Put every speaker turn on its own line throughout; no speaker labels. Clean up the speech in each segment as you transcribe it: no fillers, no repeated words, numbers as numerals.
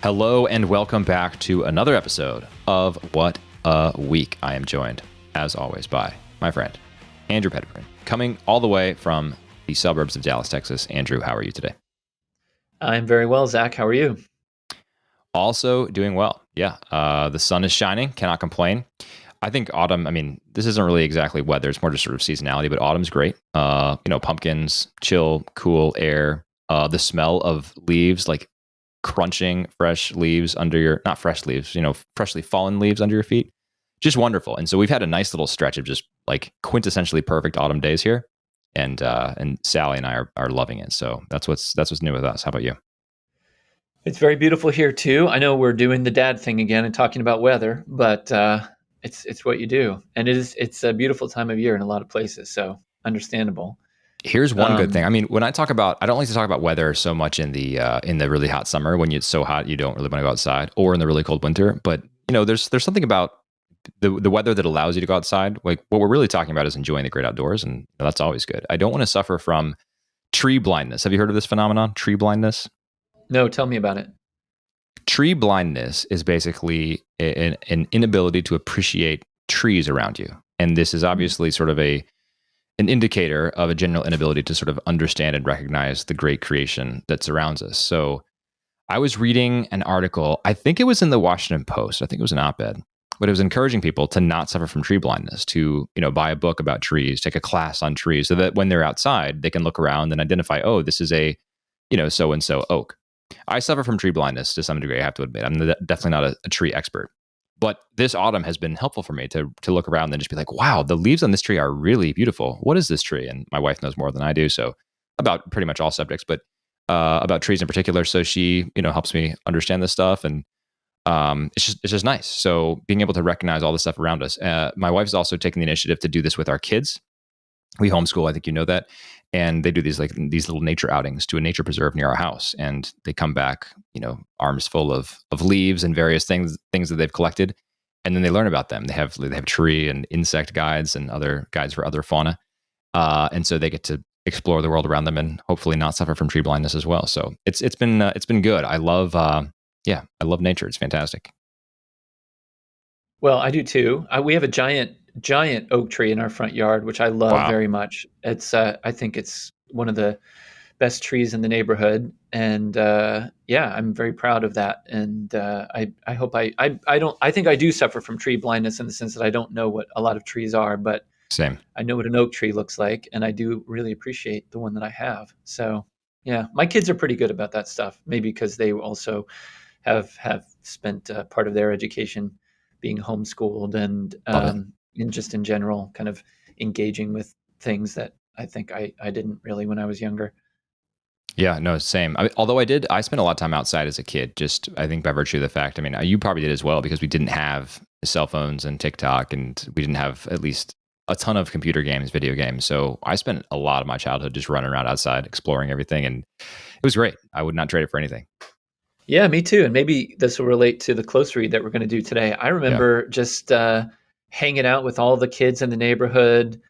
Hello and welcome back to another episode of What a Week. I am joined, as always, by my friend, Andrew Petiprin, coming all the way from the suburbs of Dallas, Texas. Andrew, how are you today?
I'm very well, Zach. How are you?
Also doing well. Yeah, the sun is shining, cannot complain. I think autumn, this isn't really exactly weather, it's more just sort of seasonality, but autumn's great. Pumpkins, chill, cool air, the smell of leaves, like crunching fresh leaves under your, not fresh leaves, freshly fallen leaves under your feet. Just wonderful. And so we've had a nice little stretch of just like quintessentially perfect autumn days here. And Sally and I are loving it. So that's what's new with us. How about you?
It's very beautiful here too. I know we're doing the dad thing again and talking about weather, but it's what you do, and it's a beautiful time of year in a lot of places. So understandable.
Here's one good thing.
Um,
When I don't like to talk about weather so much in the really hot summer when it's so hot you don't really want to go outside, or in the really cold winter. But there's something about the weather that allows you to go outside. Like what we're really talking about is enjoying the great outdoors, and that's always good. I don't want to suffer from tree blindness. Have you heard of this phenomenon, tree blindness?
no, tell me about it.
Tree blindness is basically an inability to appreciate trees around you, and this is obviously sort of an indicator of a general inability to sort of understand and recognize the great creation that surrounds us. So I was reading an article, I think it was in the Washington Post, I think it was an op-ed, but it was encouraging people to not suffer from tree blindness, to, buy a book about trees, take a class on trees, so that when they're outside, they can look around and identify, oh, this is a, so-and-so oak. I suffer from tree blindness to some degree, I have to admit. I'm definitely not a tree expert. But this autumn has been helpful for me to look around and just be like, wow, the leaves on this tree are really beautiful. What is this tree? And my wife knows more than I do, so about pretty much all subjects, but about trees in particular. So she, helps me understand this stuff, and it's just nice. So being able to recognize all the stuff around us. My wife's also taken the initiative to do this with our kids. We homeschool, I think you know that, and they do these little nature outings to a nature preserve near our house, and they come back, arms full of leaves and various things that they've collected, and then they learn about them. They have tree and insect guides and other guides for other fauna, and so they get to explore the world around them and hopefully not suffer from tree blindness as well. So it's been good. I love I love nature. It's fantastic.
Well, I do too. We have a giant oak tree in our front yard, which I love
Wow.
very much. I think it's one of the best trees in the neighborhood, and yeah, I'm very proud of that. And I hope I don't. I think I do suffer from tree blindness in the sense that I don't know what a lot of trees are, but
Same.
I know what an oak tree looks like, and I do really appreciate the one that I have. So yeah, my kids are pretty good about that stuff. Maybe because they also have spent part of their education being homeschooled,
Love it.
and just in general kind of engaging with things that I think I didn't really when I was younger.
Yeah, no, same. Although I spent a lot of time outside as a kid, just I think by virtue of the fact, you probably did as well, because we didn't have cell phones and TikTok, and we didn't have at least a ton of computer games, video games. So I spent a lot of my childhood just running around outside, exploring everything, and it was great. I would not trade it for anything.
Yeah, me too. And maybe this will relate to the close read that we're going to do today. I
Yeah.
remember just hanging out with all the kids in the neighborhood.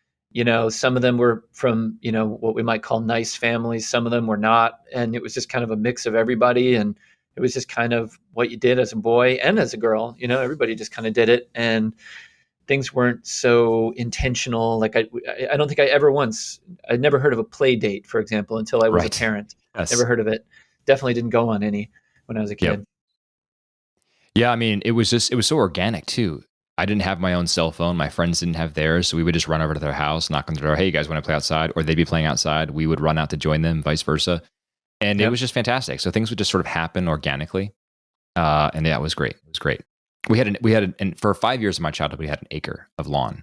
Some of them were from, what we might call nice families. Some of them were not. And it was just kind of a mix of everybody. And it was just kind of what you did as a boy and as a girl. Everybody just kind of did it. And things weren't so intentional. Like I don't think I'd never heard of a play date, for example, until I was a
Right.
parent. Never
Yes.
heard of it. Definitely didn't go on any when I was a
Yep.
kid.
Yeah, it was so organic too. I didn't have my own cell phone. My friends didn't have theirs. So we would just run over to their house, knock on the door. Hey, you guys want to play outside? Or they'd be playing outside. We would run out to join them, vice versa. And it was
Yep.
just fantastic. So things would just sort of happen organically. And yeah, it was great. It was great. And for 5 years of my childhood, we had an acre of lawn.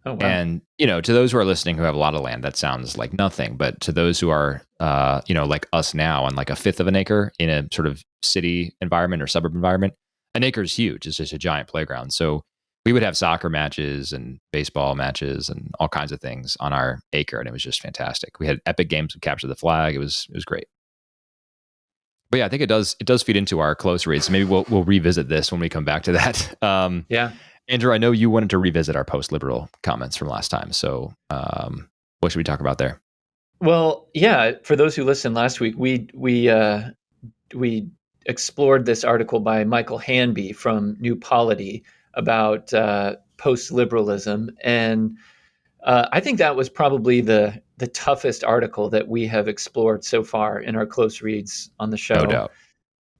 Oh wow.
And, to those who are listening who have a lot of land, that sounds like nothing. But to those who are, like us now, on like a fifth of an acre in a sort of city environment or suburb environment, an acre is huge. It's just a giant playground. So we would have soccer matches and baseball matches and all kinds of things on our acre. And it was just fantastic. We had epic games of capture the flag. It was great. But yeah, I think it does feed into our close reads. So maybe we'll revisit this when we come back to that.
Yeah.
Andrew, I know you wanted to revisit our post-liberal comments from last time. So what should we talk about there?
Well, yeah. For those who listened last week, we explored this article by Michael Hanby from New Polity about post-liberalism, and I think that was probably the toughest article that we have explored so far in our close reads on the
No
show.
doubt.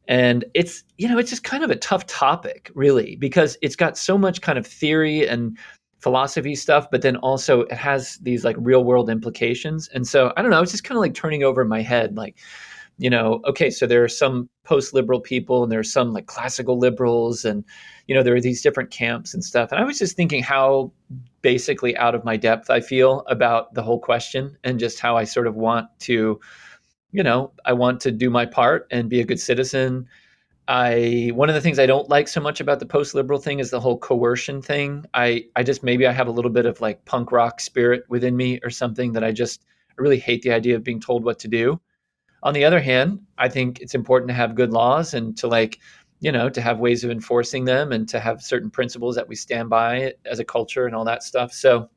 And it's, it's just kind of a tough topic, really, because it's got so much kind of theory and philosophy stuff, but then also it has these like real world implications. And so I don't know, it's just kind of like turning over in my head, like, okay, so there are some post liberal people and there are some like classical liberals, and, there are these different camps and stuff. And I was just thinking how basically out of my depth I feel about the whole question, and just how I sort of want to, I want to do my part and be a good citizen. One of the things I don't like so much about the post liberal thing is the whole coercion thing. I just, maybe I have a little bit of like punk rock spirit within me or something, that I really hate the idea of being told what to do. On the other hand, I think it's important to have good laws, and to like, to have ways of enforcing them, and to have certain principles that we stand by as a culture and all that stuff. So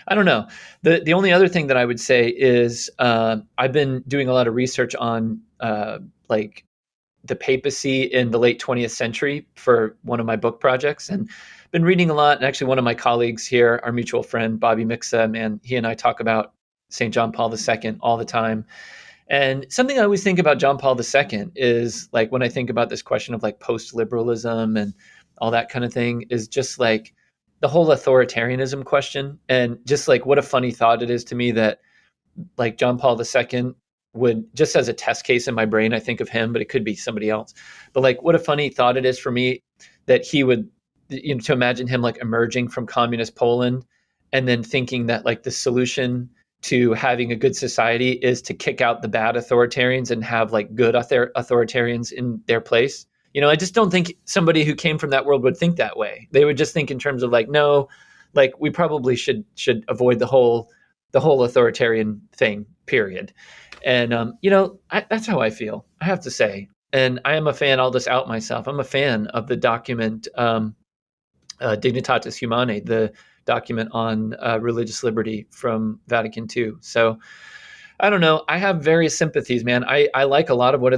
I don't know. The only other thing that I would say is I've been doing a lot of research on like the papacy in the late 20th century for one of my book projects, and been reading a lot. And actually, one of my colleagues here, our mutual friend Bobby Mixa, man, he and I talk about St. John Paul II all the time. And something I always think about John Paul II is like, when I think about this question of like post-liberalism and all that kind of thing, is just like the whole authoritarianism question. And just like, what a funny thought it is to me that like John Paul II would, just as a test case in my brain, I think of him, but it could be somebody else. But like, what a funny thought it is for me that he would, to imagine him like emerging from communist Poland, and then thinking that like the solution to having a good society is to kick out the bad authoritarians and have like good authoritarians in their place. I just don't think somebody who came from that world would think that way. They would just think in terms of like, no, like we probably should avoid the whole authoritarian thing, period. And that's how I feel, I have to say. And I am a fan. I'll just out myself. I'm a fan of the document Dignitatis Humanae, the document on religious liberty from Vatican II. So I don't know. I have various sympathies, man. I like a lot of what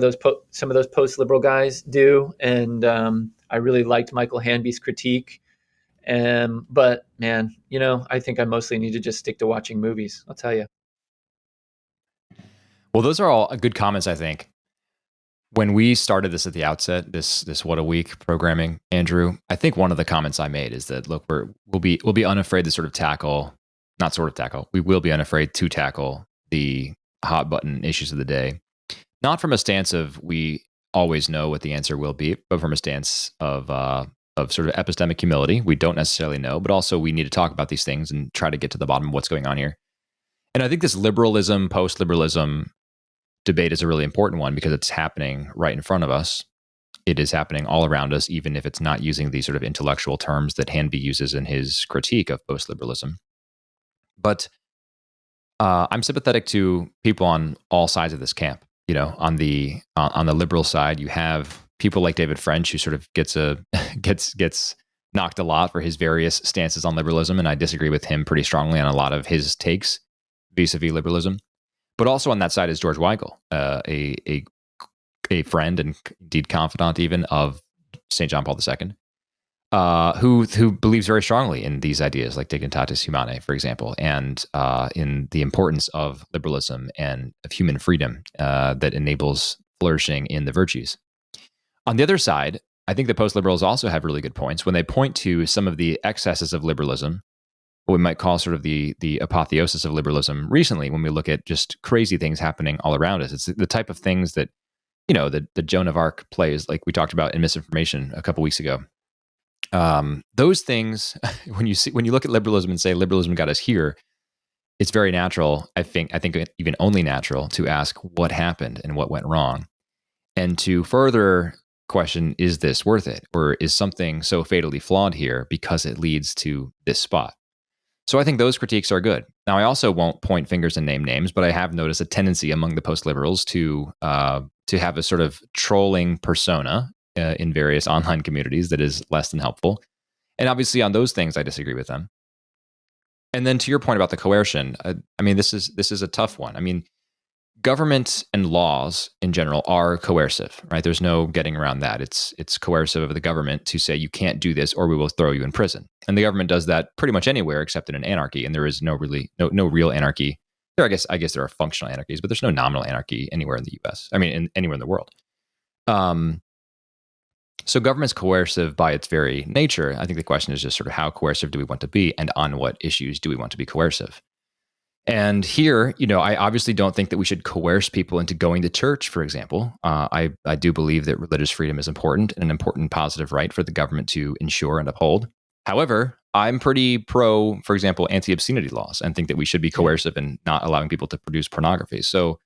some of those post-liberal guys do, and I really liked Michael Hanby's critique. But man, I think I mostly need to just stick to watching movies, I'll tell you.
Well, those are all good comments, I think. When we started this at the outset, this What a Week programming, Andrew, I think one of the comments I made is that, look, we'll be unafraid to we will be unafraid to tackle the hot button issues of the day, not from a stance of we always know what the answer will be, but from a stance of sort of epistemic humility. We don't necessarily know, but also we need to talk about these things and try to get to the bottom of what's going on here. And I think this liberalism, post-liberalism debate is a really important one, because it's happening right in front of us. It is happening all around us, even if it's not using these sort of intellectual terms that Hanby uses in his critique of post-liberalism. But I'm sympathetic to people on all sides of this camp. On the liberal side, you have people like David French, who sort of gets knocked a lot for his various stances on liberalism, and I disagree with him pretty strongly on a lot of his takes vis-a-vis liberalism. But also on that side is George Weigel, a friend and indeed confidant even of St. John Paul II, who believes very strongly in these ideas like Dignitatis Humanae, for example, and in the importance of liberalism and of human freedom that enables flourishing in the virtues. On the other side, I think the post-liberals also have really good points when they point to some of the excesses of liberalism, what we might call sort of the apotheosis of liberalism recently, when we look at just crazy things happening all around us. It's the type of things that, the Joan of Arc plays, like we talked about in Misinformation a couple weeks ago. Those things, when you look at liberalism and say liberalism got us here, it's very natural, I think even only natural, to ask what happened and what went wrong, and to further question, is this worth it? Or is something so fatally flawed here because it leads to this spot? So I think those critiques are good. Now, I also won't point fingers and name names, but I have noticed a tendency among the post-liberals to have a sort of trolling persona in various online communities that is less than helpful. And obviously on those things, I disagree with them. And then to your point about the coercion, I mean, this is a tough one. I mean, government and laws in general are coercive, right? There's no getting around that. It's coercive of the government to say you can't do this or we will throw you in prison. And the government does that pretty much anywhere except in an anarchy. And there is no real anarchy. I guess there are functional anarchies, but there's no nominal anarchy anywhere in the US. I mean, anywhere in the world. So government's coercive by its very nature. I think the question is just sort of how coercive do we want to be, and on what issues do we want to be coercive? And here, I obviously don't think that we should coerce people into going to church, for example. I do believe that religious freedom is important and an important positive right for the government to ensure and uphold. However, I'm pretty pro, for example, anti-obscenity laws, and think that we should be coercive in not allowing people to produce pornography. So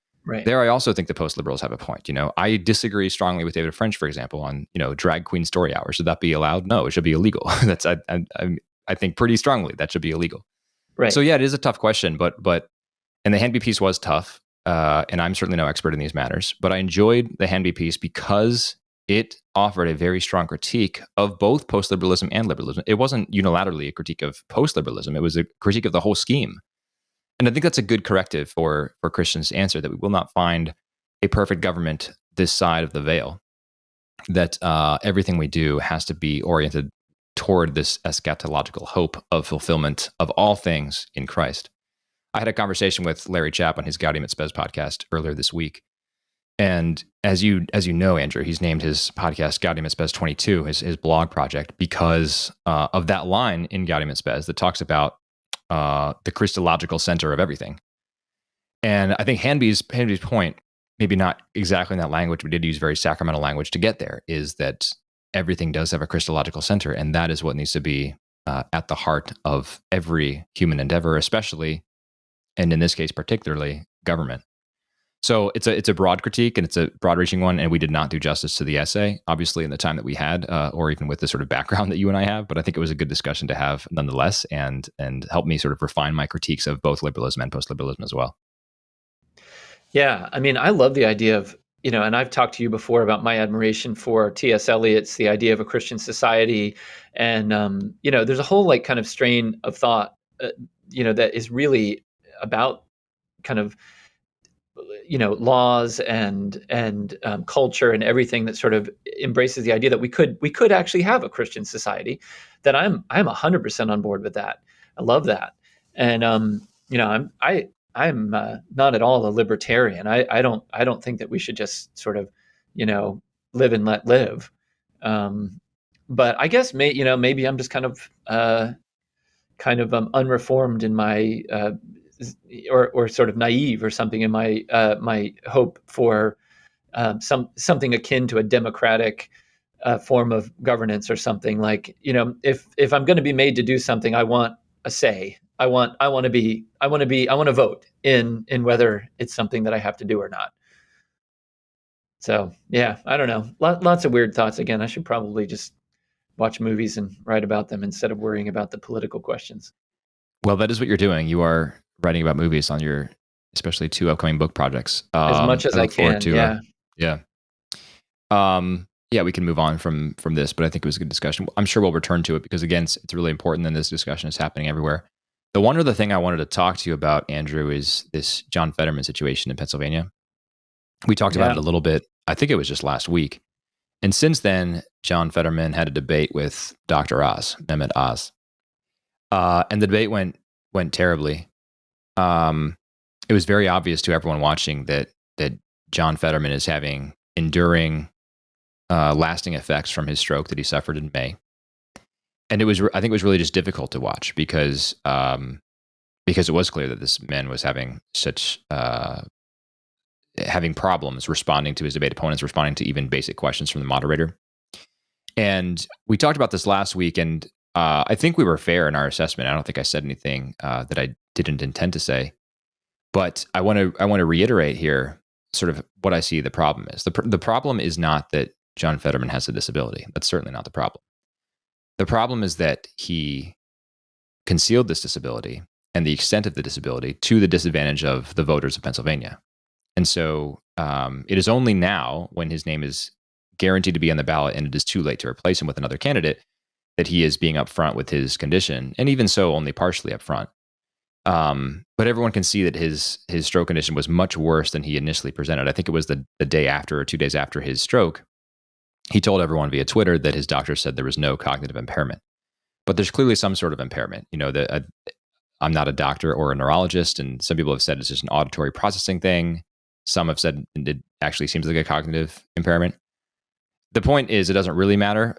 there, I also think the post-liberals have a point. I disagree strongly with David French, for example, on drag queen story hour. Should that be allowed? No, it should be illegal. I think pretty strongly that should be illegal.
Right.
So yeah, it is a tough question, but and the Hanby piece was tough, and I'm certainly no expert in these matters, but I enjoyed the Hanby piece because it offered a very strong critique of both post-liberalism and liberalism. It wasn't unilaterally a critique of post-liberalism; it was a critique of the whole scheme. And I think that's a good corrective for Christians to answer, that we will not find a perfect government this side of the veil, that everything we do has to be oriented toward this eschatological hope of fulfillment of all things in Christ. I had a conversation with Larry Chapp on his Gaudium et Spes podcast earlier this week. And as you know, Andrew, he's named his podcast Gaudium et Spes 22, his blog project, because of that line in Gaudium et Spes that talks about the Christological center of everything. And I think Hanby's point, maybe not exactly in that language, but did use very sacramental language to get there, is that everything does have a Christological center, and that is what needs to be at the heart of every human endeavor, especially, and in this case particularly, government. So it's a broad critique, and it's a broad-reaching one, and we did not do justice to the essay, obviously, in the time that we had, or even with the sort of background that you and I have. But I think it was a good discussion to have nonetheless, and help me sort of refine my critiques of both liberalism and post-liberalism as well.
Yeah, I mean, I love the idea of, and I've talked to you before about my admiration for T.S. Eliot's The Idea of a Christian Society. And, there's a whole kind of strain of thought, that is really about kind of, laws and culture and everything that sort of embraces the idea that we could actually have a Christian society. That I'm 100% on board with that. I love that. And, I'm not at all a libertarian. I don't think that we should just sort of, live and let live. But I guess maybe I'm just kind of unreformed in my or sort of naive or something in my my hope for something akin to a democratic form of governance or something. Like, if I'm going to be made to do something, I want a say. I want to vote in whether it's something that I have to do or not. So yeah, I don't know. Lots of weird thoughts. Again, I should probably just watch movies and write about them instead of worrying about the political questions.
Well, that is what you're doing. You are writing about movies on your, especially 2 upcoming book projects.
As much as I can.
Yeah, we can move on from this, but I think it was a good discussion. I'm sure we'll return to it because, again, it's really important, and this discussion is happening everywhere. The one other thing I wanted to talk to you about, Andrew, is this John Fetterman situation in Pennsylvania. We talked about it a little bit. I think it was just last week. And since then, John Fetterman had a debate with Dr. Oz, Mehmet Oz. And the debate went terribly. It was very obvious to everyone watching that John Fetterman is having enduring, lasting effects from his stroke that he suffered in May. And I think it was really just difficult to watch because it was clear that this man was having having problems responding to his debate opponents, responding to even basic questions from the moderator. And we talked about this last week, and I think we were fair in our assessment. I don't think I said anything that I didn't intend to say, but I want to reiterate here sort of what I see the problem is. The problem is not that John Fetterman has a disability. That's certainly not the problem. The problem is that he concealed this disability and the extent of the disability to the disadvantage of the voters of Pennsylvania. And so it is only now, when his name is guaranteed to be on the ballot and it is too late to replace him with another candidate, that he is being upfront with his condition, and even so, only partially upfront. But everyone can see that his stroke condition was much worse than he initially presented. I think it was the day after or 2 days after his stroke. He told everyone via Twitter that his doctor said there was no cognitive impairment, but there's clearly some sort of impairment. I'm not a doctor or a neurologist, and some people have said it's just an auditory processing thing. Some have said it actually seems like a cognitive impairment. The point is, it doesn't really matter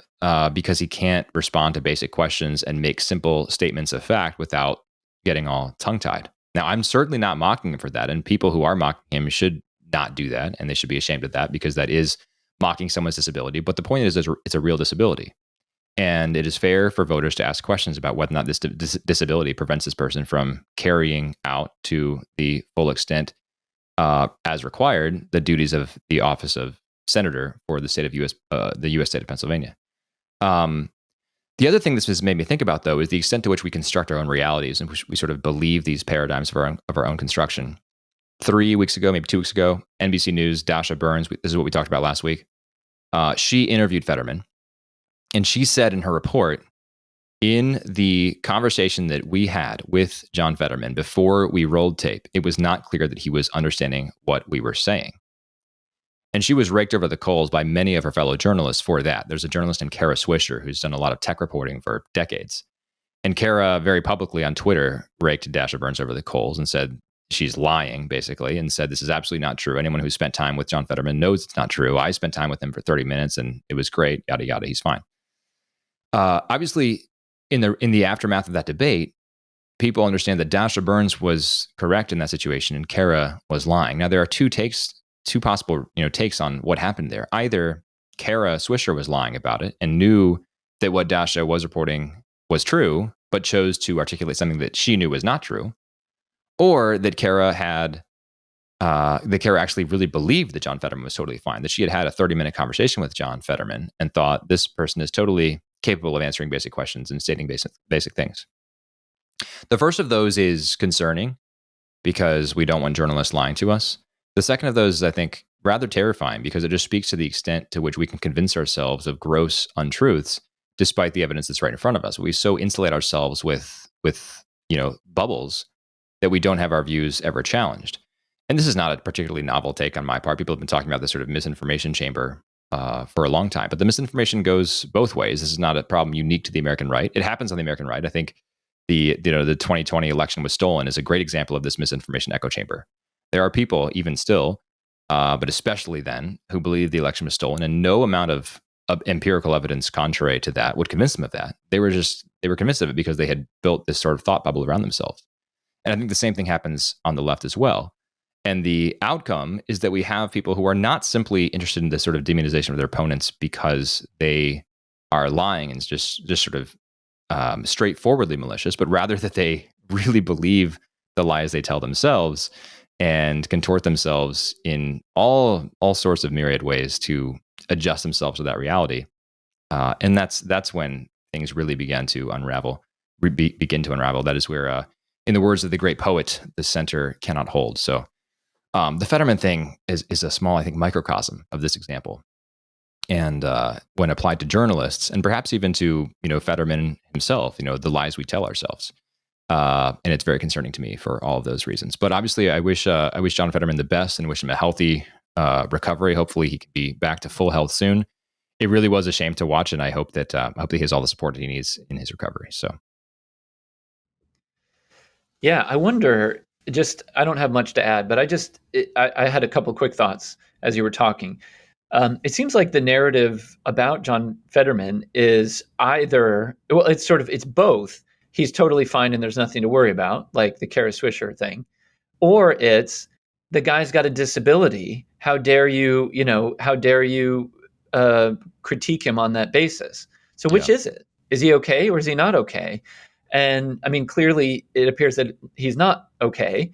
because he can't respond to basic questions and make simple statements of fact without getting all tongue-tied. Now, I'm certainly not mocking him for that, and people who are mocking him should not do that, and they should be ashamed of that because that is mocking someone's disability. But the point is, it's a real disability. And it is fair for voters to ask questions about whether or not this disability prevents this person from carrying out to the full extent, as required, the duties of the office of senator for the U.S. state of Pennsylvania. The other thing this has made me think about, though, is the extent to which we construct our own realities and we sort of believe these paradigms of our own construction. 3 weeks ago, maybe 2 weeks ago, NBC News, Dasha Burns, this is what we talked about last week. She interviewed Fetterman. And she said in her report, in the conversation that we had with John Fetterman before we rolled tape, it was not clear that he was understanding what we were saying. And she was raked over the coals by many of her fellow journalists for that. There's a journalist named Kara Swisher who's done a lot of tech reporting for decades. And Kara very publicly on Twitter raked Dasha Burns over the coals and said she's lying, basically, and said this is absolutely not true. Anyone who spent time with John Fetterman knows it's not true. I spent time with him for 30 minutes and it was great, yada, yada, he's fine. Obviously, in the aftermath of that debate, people understand that Dasha Burns was correct in that situation and Kara was lying. Now, there are two possible takes on what happened there. Either Kara Swisher was lying about it and knew that what Dasha was reporting was true, but chose to articulate something that she knew was not true, or that Kara actually really believed that John Fetterman was totally fine, that she had a 30-minute conversation with John Fetterman and thought this person is totally capable of answering basic questions and stating basic things. The first of those is concerning because we don't want journalists lying to us. The second of those is, I think, rather terrifying because it just speaks to the extent to which we can convince ourselves of gross untruths despite the evidence that's right in front of us. We so insulate ourselves with bubbles that we don't have our views ever challenged. And this is not a particularly novel take on my part. People have been talking about this sort of misinformation chamber for a long time, but the misinformation goes both ways. This is not a problem unique to the American right. It happens on the American right. I think the 2020 election was stolen is a great example of this misinformation echo chamber. There are people, even still, but especially then, who believe the election was stolen, and no amount of empirical evidence contrary to that would convince them of that. They were convinced of it because they had built this sort of thought bubble around themselves. And I think the same thing happens on the left as well. And the outcome is that we have people who are not simply interested in this sort of demonization of their opponents because they are lying and just sort of straightforwardly malicious, but rather that they really believe the lies they tell themselves and contort themselves in all sorts of myriad ways to adjust themselves to that reality. And that's when things really begin to unravel. That is where, in the words of the great poet, the center cannot hold. So the Fetterman thing is a small, I think, microcosm of this example. And when applied to journalists, and perhaps even to Fetterman himself, the lies we tell ourselves, and it's very concerning to me for all of those reasons. But obviously, I wish John Fetterman the best and wish him a healthy recovery. Hopefully, he can be back to full health soon. It really was a shame to watch, and I hope that he has all the support that he needs in his recovery. So,
yeah, I wonder. I don't have much to add, but I had a couple quick thoughts as you were talking. It seems like the narrative about John Fetterman is it's both. He's totally fine and there's nothing to worry about, like the Kara Swisher thing, or it's the guy's got a disability. How dare you critique him on that basis? So which is it? Is he okay or is he not okay? And I mean, clearly it appears that he's not okay.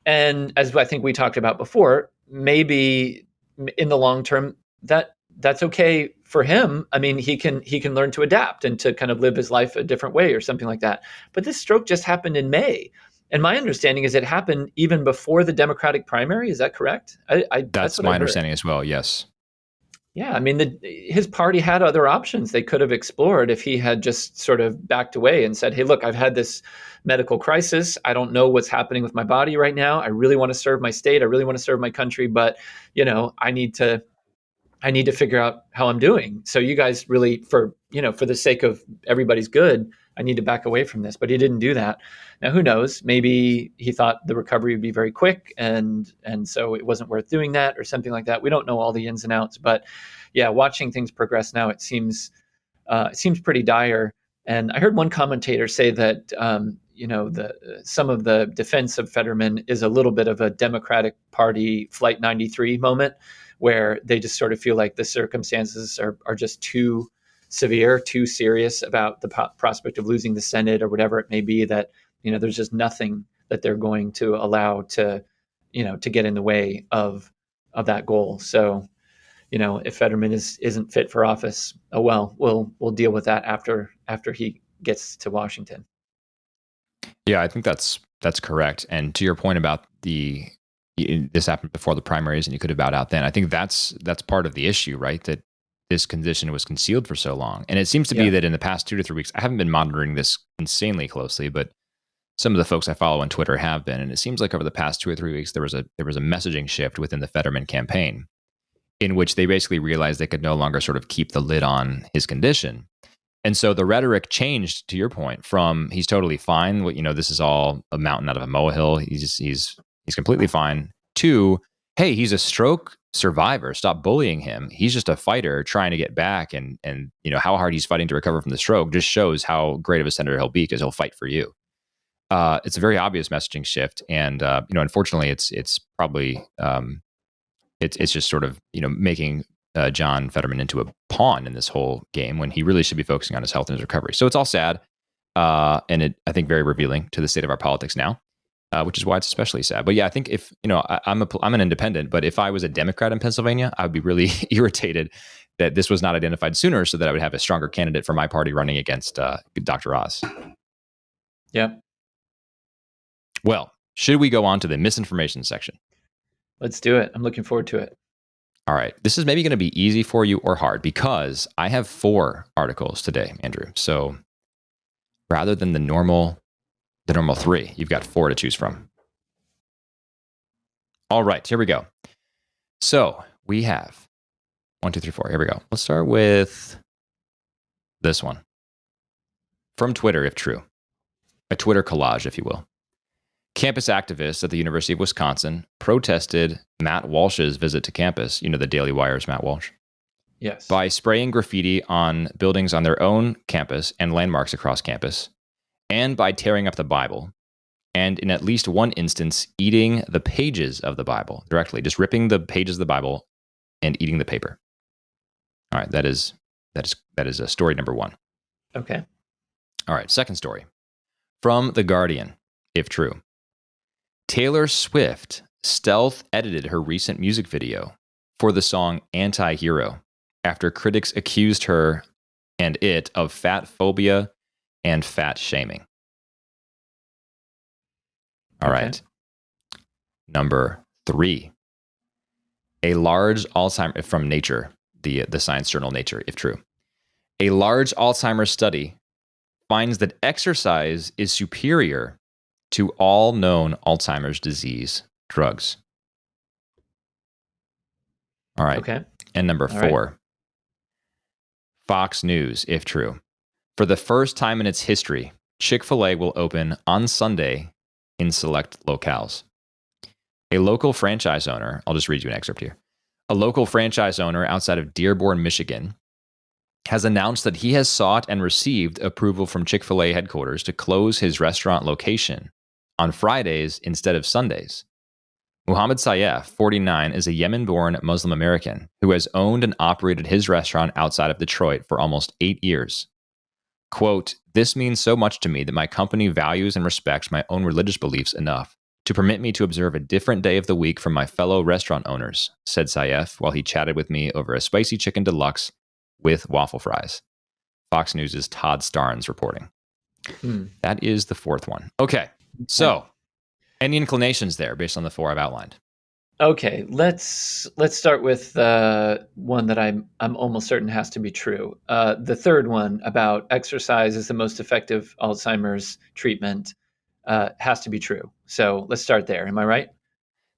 And as I think we talked about before, maybe in the long term, that's okay for him. I mean, he can learn to adapt and to kind of live his life a different way or something like that. But this stroke just happened in May. And my understanding is it happened even before the Democratic primary. Is that correct?
That's my understanding as well. Yes.
Yeah, I mean, his party had other options they could have explored if he had just sort of backed away and said, "Hey, look, I've had this medical crisis. I don't know what's happening with my body right now. I really want to serve my state. I really want to serve my country, but I need to figure out how I'm doing. So you guys really, for the sake of everybody's good, I need to back away from this." But he didn't do that. Now, who knows? Maybe he thought the recovery would be very quick, and so it wasn't worth doing that, or something like that. We don't know all the ins and outs, but yeah, watching things progress now, it seems pretty dire. And I heard one commentator say that some of the defense of Fetterman is a little bit of a Democratic Party Flight 93 moment, where they just sort of feel like the circumstances are just too severe, too serious about the prospect of losing the Senate or whatever it may be, that there's just nothing that they're going to allow to get in the way of that goal. So if Fetterman isn't fit for office, oh well, we'll deal with that after he gets to Washington.
Yeah, I think that's correct. And to your point about this happened before the primaries and you could have bowed out then. I think that's part of the issue, right? That this condition was concealed for so long. And it seems to be that in the past 2 to 3 weeks, I haven't been monitoring this insanely closely, but some of the folks I follow on Twitter have been. And it seems like over the past 2 or 3 weeks, there was a messaging shift within the Fetterman campaign in which they basically realized they could no longer sort of keep the lid on his condition. And so the rhetoric changed, to your point, from he's totally fine, this is all a mountain out of a molehill, he's completely fine, to hey, he's a stroke survivor, stop bullying him. He's just a fighter trying to get back, and how hard he's fighting to recover from the stroke just shows how great of a senator he'll be because he'll fight for you. It's a very obvious messaging shift, and unfortunately, it's probably it's just sort of making John Fetterman into a pawn in this whole game when he really should be focusing on his health and his recovery. So it's all sad, and I think very revealing to the state of our politics now, which is why it's especially sad. But yeah, I think if I'm an independent, but if I was a Democrat in Pennsylvania, I would be really irritated that this was not identified sooner, so that I would have a stronger candidate for my party running against Dr. Oz.
Yeah.
Well, should we go on to the misinformation section?
Let's do it. I'm looking forward to it.
All right. This is maybe going to be easy for you or hard because I have 4 articles today, Andrew. So rather than the normal 3, you've got 4 to choose from. All right, here we go. So we have 1, 2, 3, 4. Here we go. Let's start with this one. From Twitter, if true. A Twitter collage, if you will. Campus activists at the University of Wisconsin protested Matt Walsh's visit to campus, the Daily Wire's Matt Walsh.
Yes.
By spraying graffiti on buildings on their own campus and landmarks across campus, and by tearing up the Bible, and in at least one instance, eating the pages of the Bible directly, just ripping the pages of the Bible and eating the paper. All right, that is story number 1.
Okay.
All right, second story. From The Guardian, if true. Taylor Swift stealth edited her recent music video for the song Anti-Hero after critics accused her and it of fat phobia and fat shaming. All right. Number 3. A large Alzheimer's from Nature, the science journal Nature, if true. A large Alzheimer's study finds that exercise is superior to all known Alzheimer's disease drugs. All right.
Okay.
And number 4. Fox News, if true. For the first time in its history, Chick-fil-A will open on Sunday in select locales. A local franchise owner, I'll just read you an excerpt here. A local franchise owner outside of Dearborn, Michigan, has announced that he has sought and received approval from Chick-fil-A headquarters to close his restaurant location on Fridays instead of Sundays. Muhammad Saif, 49, is a Yemen-born Muslim American who has owned and operated his restaurant outside of Detroit for almost 8 years. Quote, "This means so much to me that my company values and respects my own religious beliefs enough to permit me to observe a different day of the week from my fellow restaurant owners," said Saif while he chatted with me over a spicy chicken deluxe with waffle fries. Fox News' Todd Starnes reporting. That is the 4th one. Okay, so any inclinations there based on the 4 I've outlined?
Okay, let's start with one that I'm almost certain has to be true. The third one about exercise is the most effective Alzheimer's treatment has to be true. So let's start there. Am I right?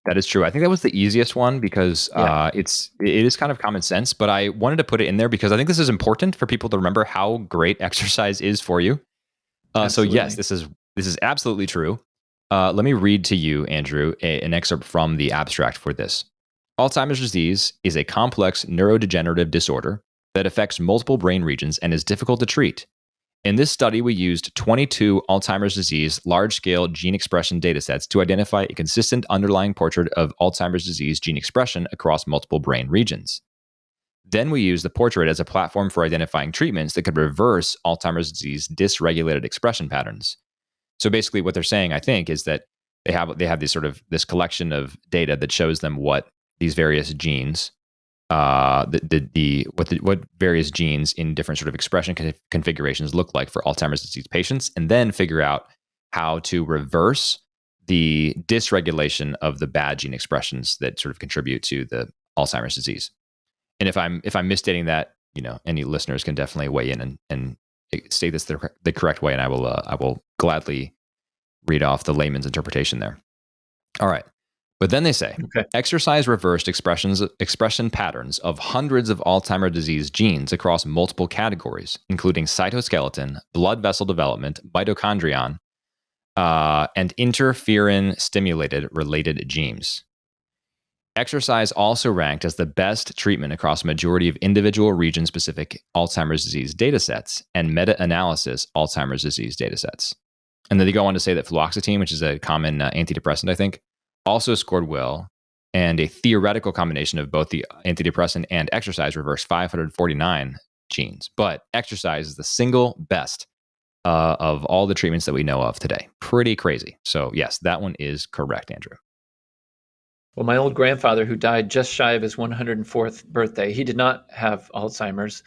That is true. I think that was the easiest one because
Yeah,
it is kind of common sense, but I wanted to put it in there because I think this is important for people to remember how great exercise is for you. So yes,
absolutely.
this is absolutely true. Let me read to you, Andrew, an excerpt from the abstract for this. Alzheimer's disease is a complex neurodegenerative disorder that affects multiple brain regions and is difficult to treat. In this study, we used 22 Alzheimer's disease large scale gene expression datasets to identify a consistent underlying portrait of Alzheimer's disease gene expression across multiple brain regions. Then we used the portrait as a platform for identifying treatments that could reverse Alzheimer's disease dysregulated expression patterns. So basically, what they're saying, I think, is that they have this collection of data that shows them what these various genes what various genes in different sort of expression configurations look like for Alzheimer's disease patients, and then figure out how to reverse the dysregulation of the bad gene expressions that sort of contribute to the Alzheimer's disease. And if I'm misstating that, any listeners can definitely weigh in and state this the correct way, and I will gladly read off the layman's interpretation there. All right. But then they say
Okay.
exercise reversed expression patterns of hundreds of Alzheimer's disease genes across multiple categories, including cytoskeleton, blood vessel development, mitochondrion, and interferon stimulated related genes. Exercise also ranked as the best treatment across a majority of individual region specific Alzheimer's disease datasets and meta analysis Alzheimer's disease datasets. And then they go on to say that fluoxetine, which is a common antidepressant, I think, also scored well. And a theoretical combination of both the antidepressant and exercise reversed 549 genes. But exercise is the single best of all the treatments that we know of today. Pretty crazy. So, yes, that one is correct, Andrew.
Well, my old grandfather, who died just shy of his 104th birthday, he did not have Alzheimer's,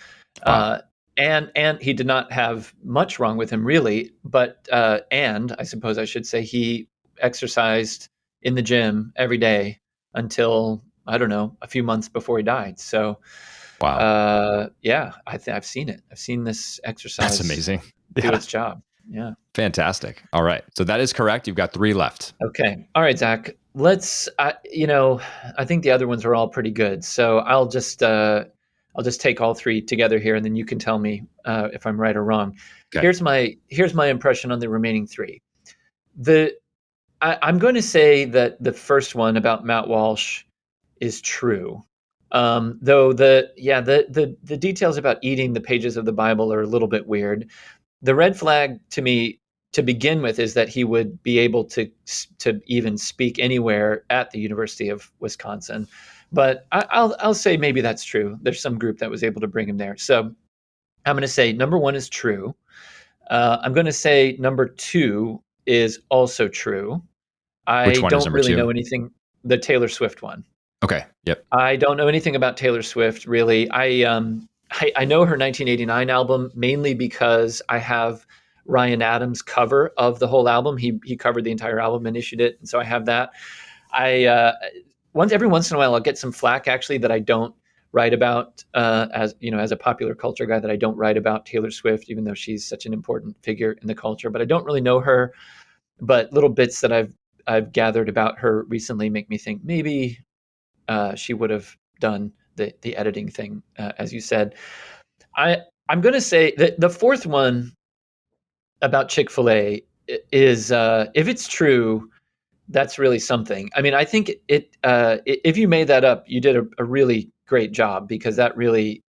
Wow.
uh, and he did not have much wrong with him, really. But and I suppose I should say he exercised in the gym every day until I don't know a few months before he died. So
Wow.
yeah, I've seen it. I've seen this
That's
exercise
amazing.
do
Yeah.
its job. Yeah.
Fantastic. All right. So that is correct. You've got 3 left.
Okay. All right, Zach. I think the other ones are all pretty good. So I'll just take all three together here, and then you can tell me if I'm right or wrong.
Okay.
Here's my impression on the remaining three. I'm going to say that the first one about Matt Walsh is true. Though the details about eating the pages of the Bible are a little bit weird. The red flag to me to begin with is that he would be able to even speak anywhere at the University of Wisconsin. But I'll say maybe that's true. There's some group that was able to bring him there. So I'm going to say number one is true. I'm going to say number two is also true.
Which
I
one is
don't
number
really
2?
know anything. The Taylor Swift one.
Okay. Yep.
I don't know anything about Taylor Swift really. I know her 1989 album mainly because I have Ryan Adams' cover of the whole album. He covered the entire album and issued it, and so I have that. I every once in a while I'll get some flack actually that I don't write about as a popular culture guy that I don't write about Taylor Swift even though she's such an important figure in the culture. But I don't really know her. But little bits that I've gathered about her recently make me think maybe she would have done the editing thing, as you said. I I'm going to say that the fourth one about Chick-fil-A is if it's true, that's really something. I mean, I think if you made that up, you did a really great job because that really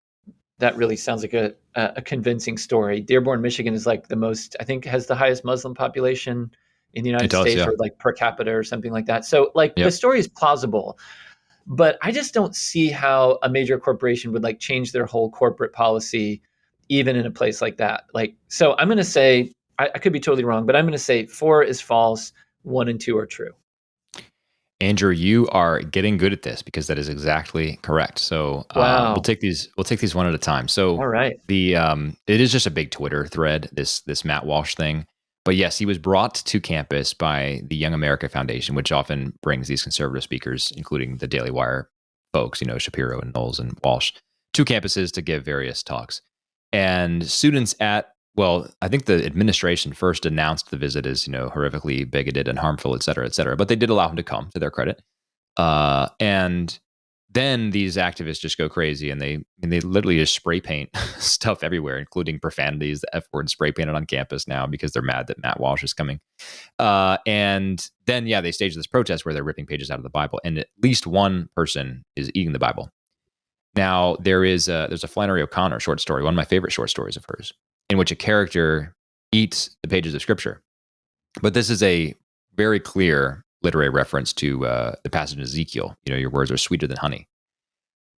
sounds like a convincing story. Dearborn, Michigan is like the most, I think, has the highest Muslim population in the
It
United
does.
States,
Yeah.
or like per capita or something like that. So like the
Yep.
story is plausible, but I just don't see how a major corporation would like change their whole corporate policy, even in a place like that. Like, so I'm going to say, I could be totally wrong, but I'm going to say four is false, one and two are true.
Andrew, you are getting good at this because that is exactly correct. So we'll
Wow.
take these one at a time. So
All right.
it is just a big Twitter thread, this Matt Walsh thing. But yes, he was brought to campus by the Young America Foundation, which often brings these conservative speakers, including the Daily Wire folks, Shapiro and Knowles and Walsh, to campuses to give various talks. And students well, I think the administration first announced the visit as, horrifically bigoted and harmful, et cetera, but they did allow him to come, to their credit. And then these activists just go crazy and they literally just spray paint stuff everywhere, including profanities, the F word spray painted on campus now because they're mad that Matt Walsh is coming. And then, they stage this protest where they're ripping pages out of the Bible, and at least one person is eating the Bible. Now, there's a Flannery O'Connor short story, one of my favorite short stories of hers, in which a character eats the pages of scripture. But this is a very clear literary reference to the passage in Ezekiel. Your words are sweeter than honey.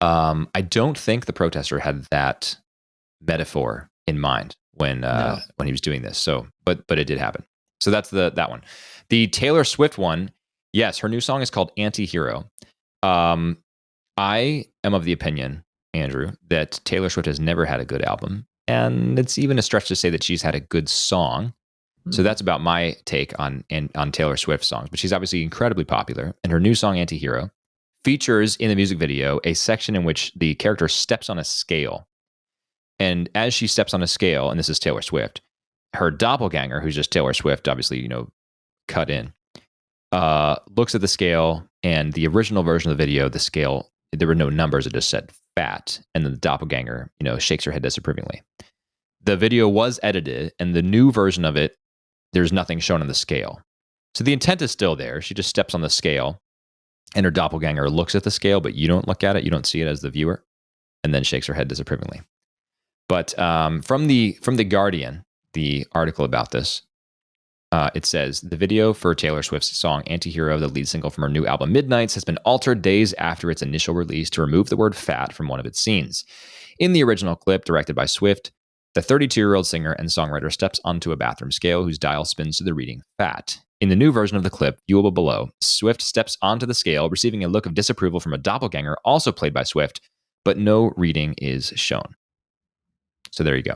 I don't think the protester had that metaphor in mind when he was doing this. So, but it did happen. So that's that one. The Taylor Swift one, yes, her new song is called Anti-Hero. I am of the opinion, Andrew, that Taylor Swift has never had a good album, and it's even a stretch to say that she's had a good song. So that's about my take on Taylor Swift songs. But she's obviously incredibly popular, and her new song Anti-Hero features in the music video a section in which the character steps on a scale. And as she steps on a scale, and this is Taylor Swift, her doppelganger, who's just Taylor Swift, obviously, cut in, looks at the scale, and the original version of the video, the scale, there were no numbers, it just said fat, and then the doppelganger, shakes her head disapprovingly. The video was edited, and the new version of it, there's nothing shown on the scale. So the intent is still there. She just steps on the scale, and her doppelganger looks at the scale, but you don't look at it. You don't see it as the viewer, and then shakes her head disapprovingly. But from the Guardian, the article about this, it says, the video for Taylor Swift's song Anti-Hero, the lead single from her new album Midnights, has been altered days after its initial release to remove the word fat from one of its scenes. In the original clip, directed by Swift, the 32-year-old singer and songwriter steps onto a bathroom scale whose dial spins to the reading fat. In the new version of the clip, viewable below, Swift steps onto the scale, receiving a look of disapproval from a doppelganger, also played by Swift, but no reading is shown. So there you go.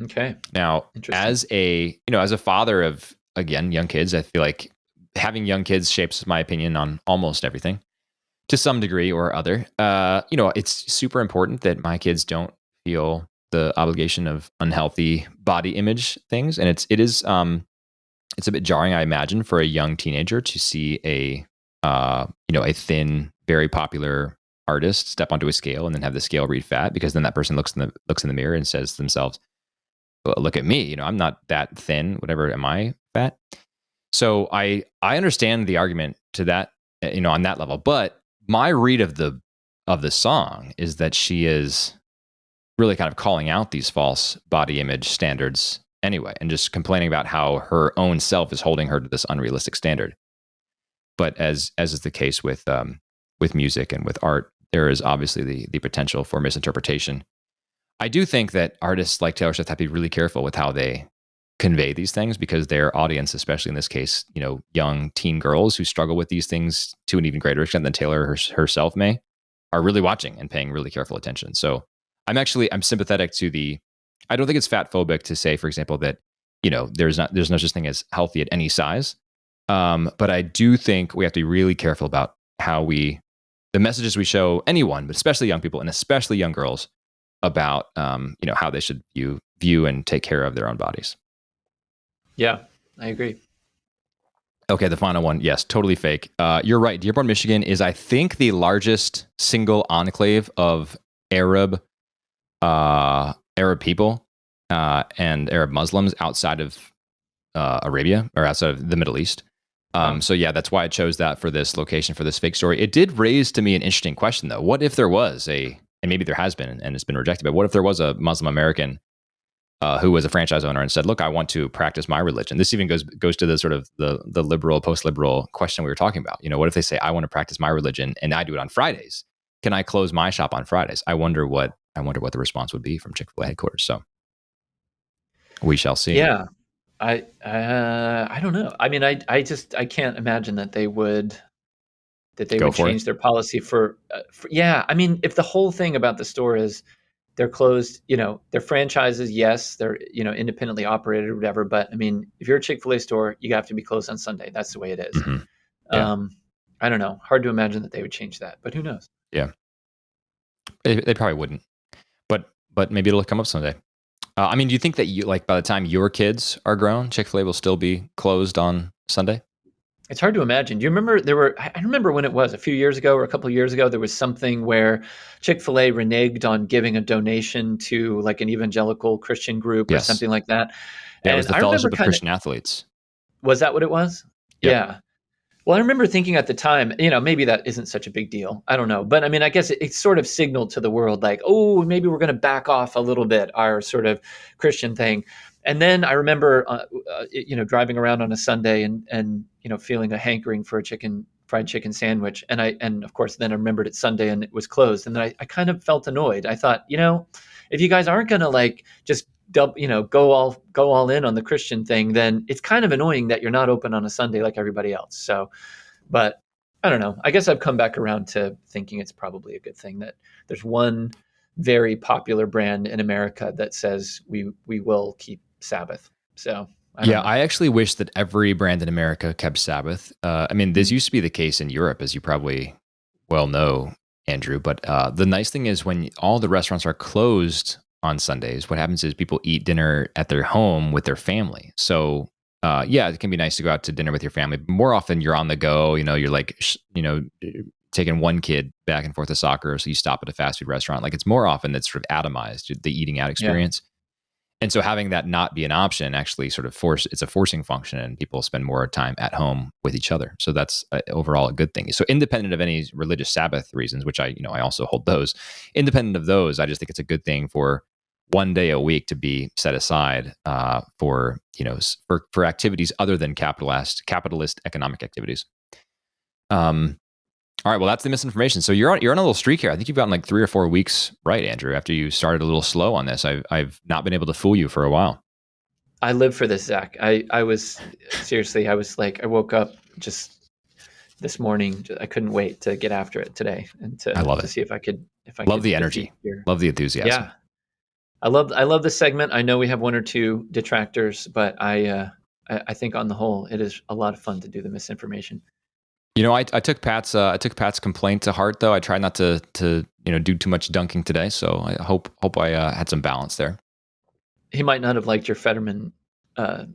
Okay.
Now, as a father of, again, young kids, I feel like having young kids shapes my opinion on almost everything to some degree or other. It's super important that my kids don't feel the obligation of unhealthy body image things. And it's a bit jarring, I imagine, for a young teenager to see a thin, very popular artist step onto a scale and then have the scale read fat, because then that person looks in the mirror and says to themselves, well, look at me, I'm not that thin, whatever, am I fat? So I understand the argument to that, on that level. But my read of the song is that she is really kind of calling out these false body image standards anyway, and just complaining about how her own self is holding her to this unrealistic standard. But as is the case with music and with art, there is obviously the potential for misinterpretation. I do think that artists like Taylor Swift have to be really careful with how they convey these things, because their audience, especially in this case, young teen girls who struggle with these things to an even greater extent than Taylor herself may, are really watching and paying really careful attention. So I'm sympathetic to I don't think it's fat phobic to say, for example, that, there's no such thing as healthy at any size. But I do think we have to be really careful about how the messages we show anyone, but especially young people and especially young girls, about, how they should view and take care of their own bodies.
Yeah, I agree.
Okay, the final one. Yes, totally fake. You're right. Dearborn, Michigan is, I think, the largest single enclave of Arab people and Arab Muslims outside of Arabia, or outside of the Middle East. So yeah, that's why I chose that for this location, for this fake story. It did raise to me an interesting question, though. What if there was and maybe there has been, and it's been rejected, but what if there was a Muslim American who was a franchise owner and said, look, I want to practice my religion? This even goes to the sort of the liberal, post-liberal question we were talking about. What if they say, I want to practice my religion and I do it on Fridays? Can I close my shop on Fridays? I wonder what the response would be from Chick-fil-A headquarters. So we shall see.
Yeah. I don't know. I mean, I can't imagine that they would change their policy for yeah. I mean, if the whole thing about the store is they're closed. They're franchises. Yes, they're independently operated or whatever. But I mean, if you're a Chick-fil-A store, you have to be closed on Sunday. That's the way it is.
Mhm. Yeah.
Um, I don't know. Hard to imagine that they would change that, but who knows?
Yeah. They probably wouldn't, but maybe it'll come up someday. I mean, do you think that by the time your kids are grown, Chick-fil-A will still be closed on Sunday?
It's hard to imagine. Do you remember I remember when it was a few years ago or a couple of years ago, there was something where Chick-fil-A reneged on giving a donation to like an evangelical Christian group or
Yes.
something like that.
Yeah, it was
And
the
I remember
Fellowship of Christian Athletes.
was that what it was?
Yep.
Yeah. Well, I remember thinking at the time, maybe that isn't such a big deal. I don't know. But I mean, I guess it sort of signaled to the world like, oh, maybe we're going to back off a little bit, our sort of Christian thing. And then I remember, driving around on a Sunday and feeling a hankering for a fried chicken sandwich. And of course, then I remembered it's Sunday and it was closed. And then I kind of felt annoyed. I thought, if you guys aren't going to like just go all in on the Christian thing, then it's kind of annoying that you're not open on a Sunday like everybody else. So, but I don't know. I guess I've come back around to thinking it's probably a good thing that there's one very popular brand in America that says we will keep Sabbath. So I don't know.
I actually wish that every brand in America kept Sabbath. I mean, this used to be the case in Europe, as you probably well know, Andrew. But the nice thing is when all the restaurants are closed on Sundays, what happens is people eat dinner at their home with their family. So it can be nice to go out to dinner with your family. But more often, you're on the go. You're like, taking one kid back and forth to soccer, so you stop at a fast food restaurant. Like it's more often that's sort of atomized, the eating out experience. And so having that not be an option actually sort of it's a forcing function, and people spend more time at home with each other. So that's overall a good thing. So independent of any religious Sabbath reasons, which I also hold those, independent of those, I just think it's a good thing for one day a week to be set aside for activities other than capitalist economic activities. All right, well, that's the misinformation. So you're on a little streak here. I think you've gotten like 3 or 4 weeks right, Andrew. After you started a little slow on this, I've not been able to fool you for a while.
I live for this, Zach. I was seriously, I was like, I woke up just this morning. I couldn't wait to get after it today and
I love it.
see if I could
love the energy, love the enthusiasm.
Yeah, I love the segment. I know we have one or two detractors, but I think on the whole, it is a lot of fun to do the misinformation.
I took Pat's complaint to heart, though. I tried not to do too much dunking today, so I hope I had some balance there.
He might not have liked your Fetterman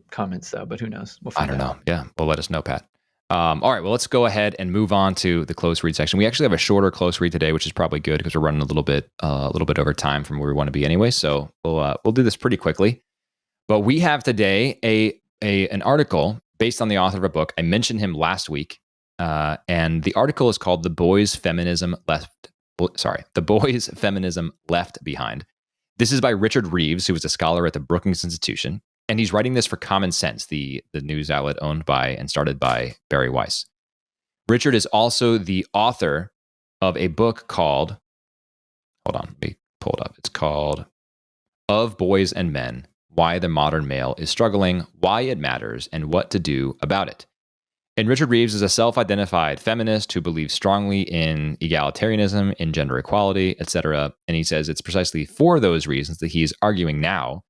comments, though, but who knows? We'll find out.
I don't know. Yeah, well, let us know, Pat. All right, well, let's go ahead and move on to the close read section. We actually have a shorter close read today, which is probably good because we're running a little bit over time from where we want to be anyway. So we'll do this pretty quickly. But we have today an article based on the author of a book. I mentioned him last week. And the article is called The Boys' Feminism Left Behind. This is by Richard Reeves, who is a scholar at the Brookings Institution. And he's writing this for Common Sense, the news outlet owned by and started by Barry Weiss. Richard is also the author of a book called, hold on, let me pull it up. It's called Of Boys and Men, Why the Modern Male is Struggling, Why It Matters, and What to Do About It. And Richard Reeves is a self-identified feminist who believes strongly in egalitarianism, in gender equality, etc. And he says it's precisely for those reasons that he's arguing now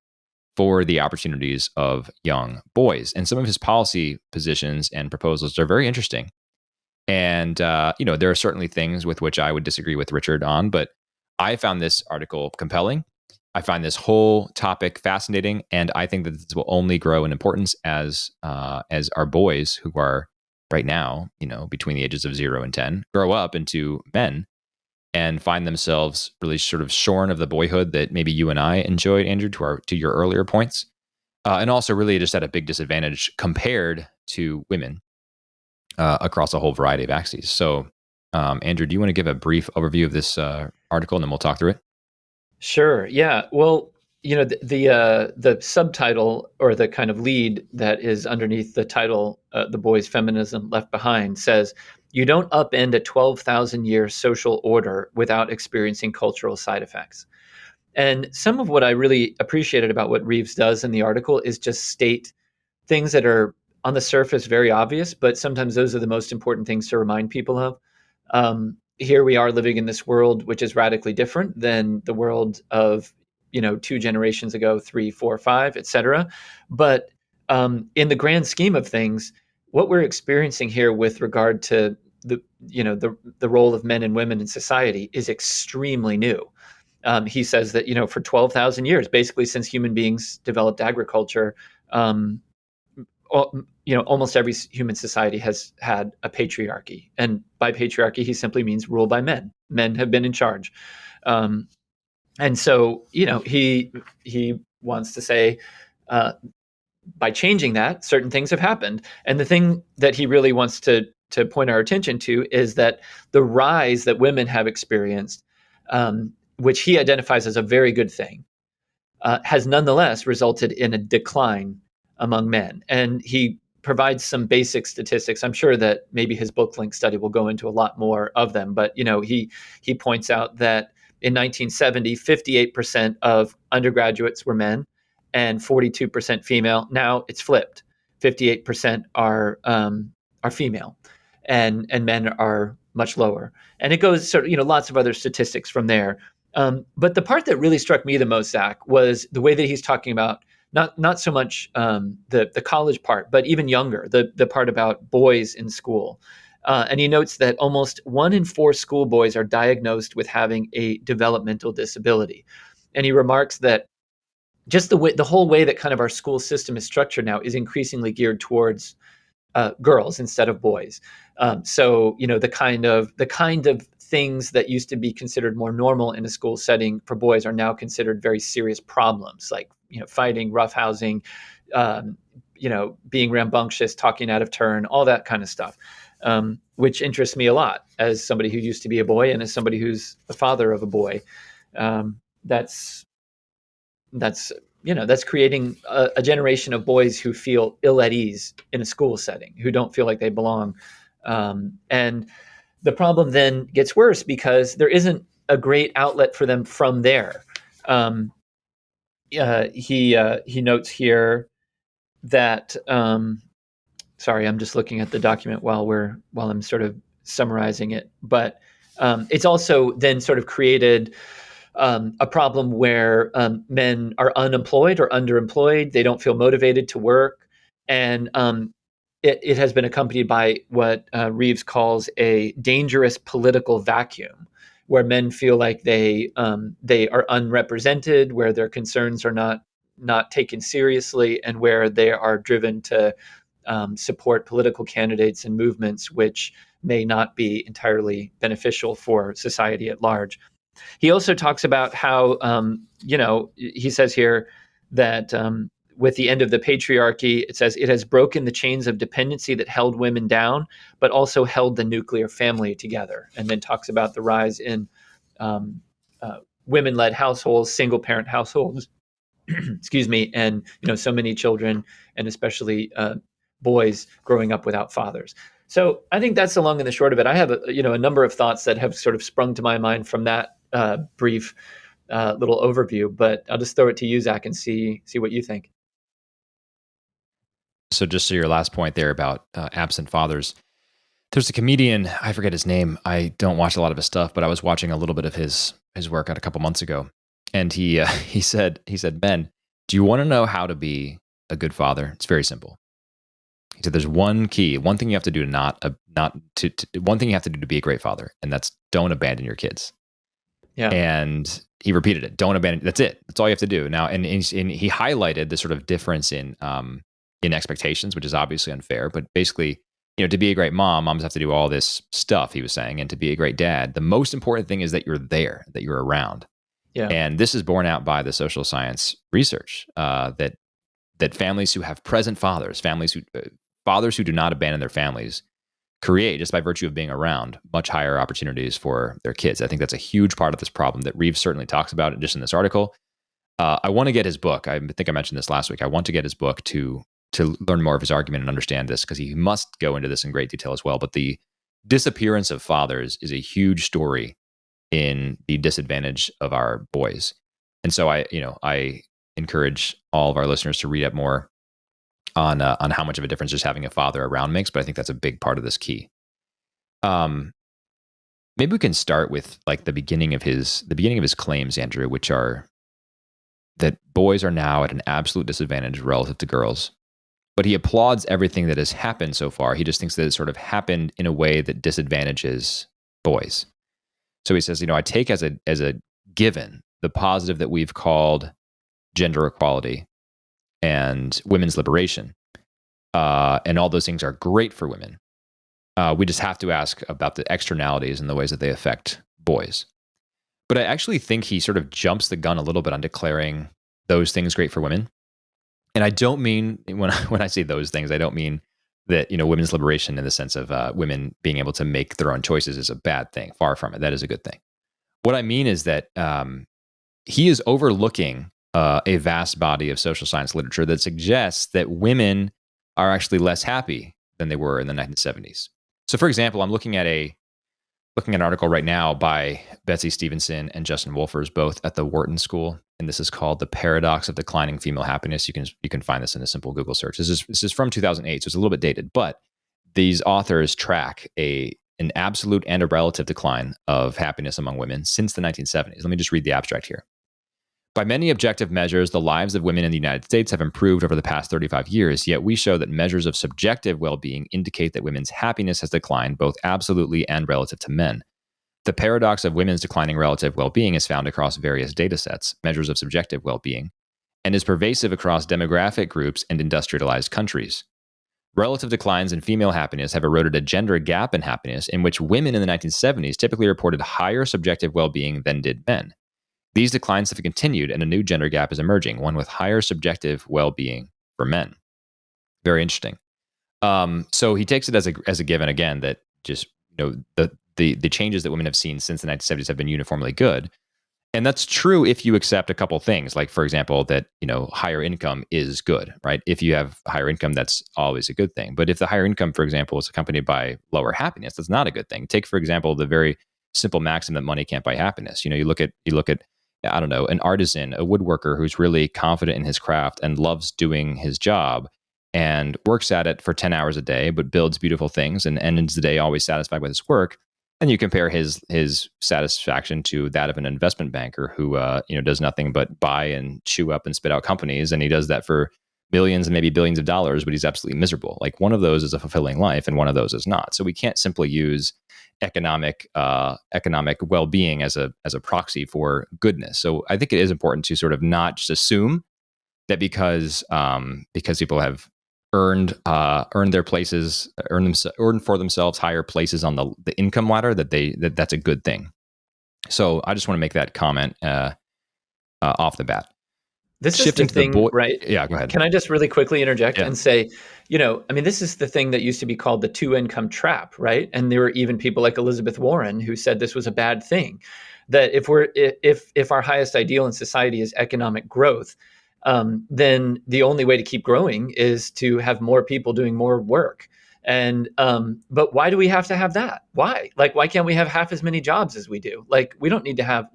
for the opportunities of young boys. And some of his policy positions and proposals are very interesting. And, there are certainly things with which I would disagree with Richard on, but I found this article compelling. I find this whole topic fascinating, and I think that this will only grow in importance as our boys, who are right now, between the ages of 0 and 10, grow up into men and find themselves really sort of shorn of the boyhood that maybe you and I enjoyed, Andrew, to your earlier points, and also really just at a big disadvantage compared to women across a whole variety of axes. So, Andrew, do you want to give a brief overview of this article, and then we'll talk through it?
Sure. Yeah. Well, the subtitle or the kind of lead that is underneath the title, "The Boys' Feminism Left Behind," says, "You don't upend a 12,000-year social order without experiencing cultural side effects." And some of what I really appreciated about what Reeves does in the article is just state things that are on the surface very obvious, but sometimes those are the most important things to remind people of. here we are living in this world which is radically different than the world of, 2 generations ago, 3, 4, 5, etc. But in the grand scheme of things, what we're experiencing here with regard to the role of men and women in society is extremely new. He says that for 12,000 years, basically since human beings developed agriculture, um, almost every human society has had a patriarchy, and by patriarchy he simply means rule by men. Men have been in charge, um, and so he wants to say, uh, by changing that, certain things have happened. And the thing that he really wants to point our attention to is that the rise that women have experienced, which he identifies as a very good thing, has nonetheless resulted in a decline among men. And he provides some basic statistics. I'm sure that maybe his book link study will go into a lot more of them, but he points out that in 1970, 58% of undergraduates were men and 42% female. Now it's flipped. 58% are female, and men are much lower. And it goes sort of, lots of other statistics from there. But the part that really struck me the most, Zach, was the way that he's talking about not so much the college part, but even younger, the part about boys in school. And he notes that almost 1 in 4 schoolboys are diagnosed with having a developmental disability. And he remarks that just the whole way that kind of our school system is structured now is increasingly geared towards girls instead of boys. So the kind of things that used to be considered more normal in a school setting for boys are now considered very serious problems, like fighting, roughhousing, being rambunctious, talking out of turn, all that kind of stuff, which interests me a lot as somebody who used to be a boy and as somebody who's the father of a boy. That's creating a generation of boys who feel ill at ease in a school setting, who don't feel like they belong. And the problem then gets worse because there isn't a great outlet for them from there. He notes here that sorry, I'm just looking at the document while I'm sort of summarizing it, but it's also then sort of created a problem where men are unemployed or underemployed. They don't feel motivated to work. And it has been accompanied by what Reeves calls a dangerous political vacuum, where men feel like they are unrepresented, where their concerns are not taken seriously, and where they are driven to support political candidates and movements which may not be entirely beneficial for society at large. He also talks about how, he says here that with the end of the patriarchy, it says it has broken the chains of dependency that held women down, but also held the nuclear family together. And then talks about the rise in women-led households, single-parent households, excuse me, and so many children, and especially boys growing up without fathers. So I think that's the long and the short of it. I have a number of thoughts that have sort of sprung to my mind from that brief little overview, but I'll just throw it to you, Zach, and see what you think.
So just to your last point there about absent fathers, there's a comedian, I forget his name. I don't watch a lot of his stuff, but I was watching a little bit of his work a couple months ago, and he said, Ben, do you want to know how to be a good father? It's very simple. He said, there's one key, one thing you have to do one thing you have to do to be a great father, and that's don't abandon your kids.
Yeah.
And he repeated it. Don't abandon. That's it. That's all you have to do. Now, and he highlighted the sort of difference in expectations, which is obviously unfair. But basically, to be a great mom, moms have to do all this stuff, he was saying. And to be a great dad, the most important thing is that you're there, that you're around.
Yeah.
And this is borne out by the social science research that families who have present fathers, fathers who do not abandon their families, create, just by virtue of being around, much higher opportunities for their kids. I think that's a huge part of this problem that Reeves certainly talks about just in this article. I want to get his book. I think I mentioned this last week. I want to get his book to learn more of his argument and understand this, because he must go into this in great detail as well. But the disappearance of fathers is a huge story in the disadvantage of our boys. And so I encourage all of our listeners to read up more on how much of a difference just having a father around makes. But I think that's a big part of this key. maybe we can start with like the beginning of his claims, Andrew, which are that boys are now at an absolute disadvantage relative to girls. But he applauds everything that has happened so far. He just thinks that it sort of happened in a way that disadvantages boys. So he says, I take as a given the positive that we've called gender equality and women's liberation. And all those things are great for women. We just have to ask about the externalities and the ways that they affect boys. But I actually think he sort of jumps the gun a little bit on declaring those things great for women. And I don't mean, when I say those things, I don't mean that, women's liberation in the sense of women being able to make their own choices is a bad thing. Far from it. That is a good thing. What I mean is that he is overlooking a vast body of social science literature that suggests that women are actually less happy than they were in the 1970s. So, for example, I'm looking at an article right now by Betsy Stevenson and Justin Wolfers, both at the Wharton School, and this is called "The Paradox of Declining Female Happiness." You can find this in a simple Google search. This is from 2008, so it's a little bit dated, but these authors track an absolute and a relative decline of happiness among women since the 1970s. Let me just read the abstract here. By many objective measures, the lives of women in the United States have improved over the past 35 years, yet we show that measures of subjective well-being indicate that women's happiness has declined both absolutely and relative to men. The paradox of women's declining relative well-being is found across various data sets, measures of subjective well-being, and is pervasive across demographic groups and industrialized countries. Relative declines in female happiness have eroded a gender gap in happiness in which women in the 1970s typically reported higher subjective well-being than did men. These declines have continued, and a new gender gap is emerging, one with higher subjective well-being for men. Very interesting. So he takes it as a given again that just the changes that women have seen since the 1970s have been uniformly good, and that's true if you accept a couple things, like for example that higher income is good, right? If you have higher income, that's always a good thing. But if the higher income, for example, is accompanied by lower happiness, that's not a good thing. Take for example the very simple maxim that money can't buy happiness. You look at I don't know, an artisan, a woodworker who's really confident in his craft and loves doing his job and works at it for 10 hours a day, but builds beautiful things and ends the day always satisfied with his work. And you compare his satisfaction to that of an investment banker who does nothing but buy and chew up and spit out companies, and he does that for millions and maybe billions of dollars, but he's absolutely miserable. Like, one of those is a fulfilling life, and one of those is not. So we can't simply use economic well-being as a proxy for goodness. So I think it is important to sort of not just assume that because people have earned their places, earned for themselves higher places on the income ladder, that's a good thing. So I just want to make that comment off the bat.
This is the thing, right?
Yeah, go ahead.
Can I just really quickly interject and say, this is the thing that used to be called the two-income trap, right? And there were even people like Elizabeth Warren who said this was a bad thing, that if our highest ideal in society is economic growth, then the only way to keep growing is to have more people doing more work. And but why do we have to have that? Why? Like, why can't we have half as many jobs as we do? Like, we don't need to have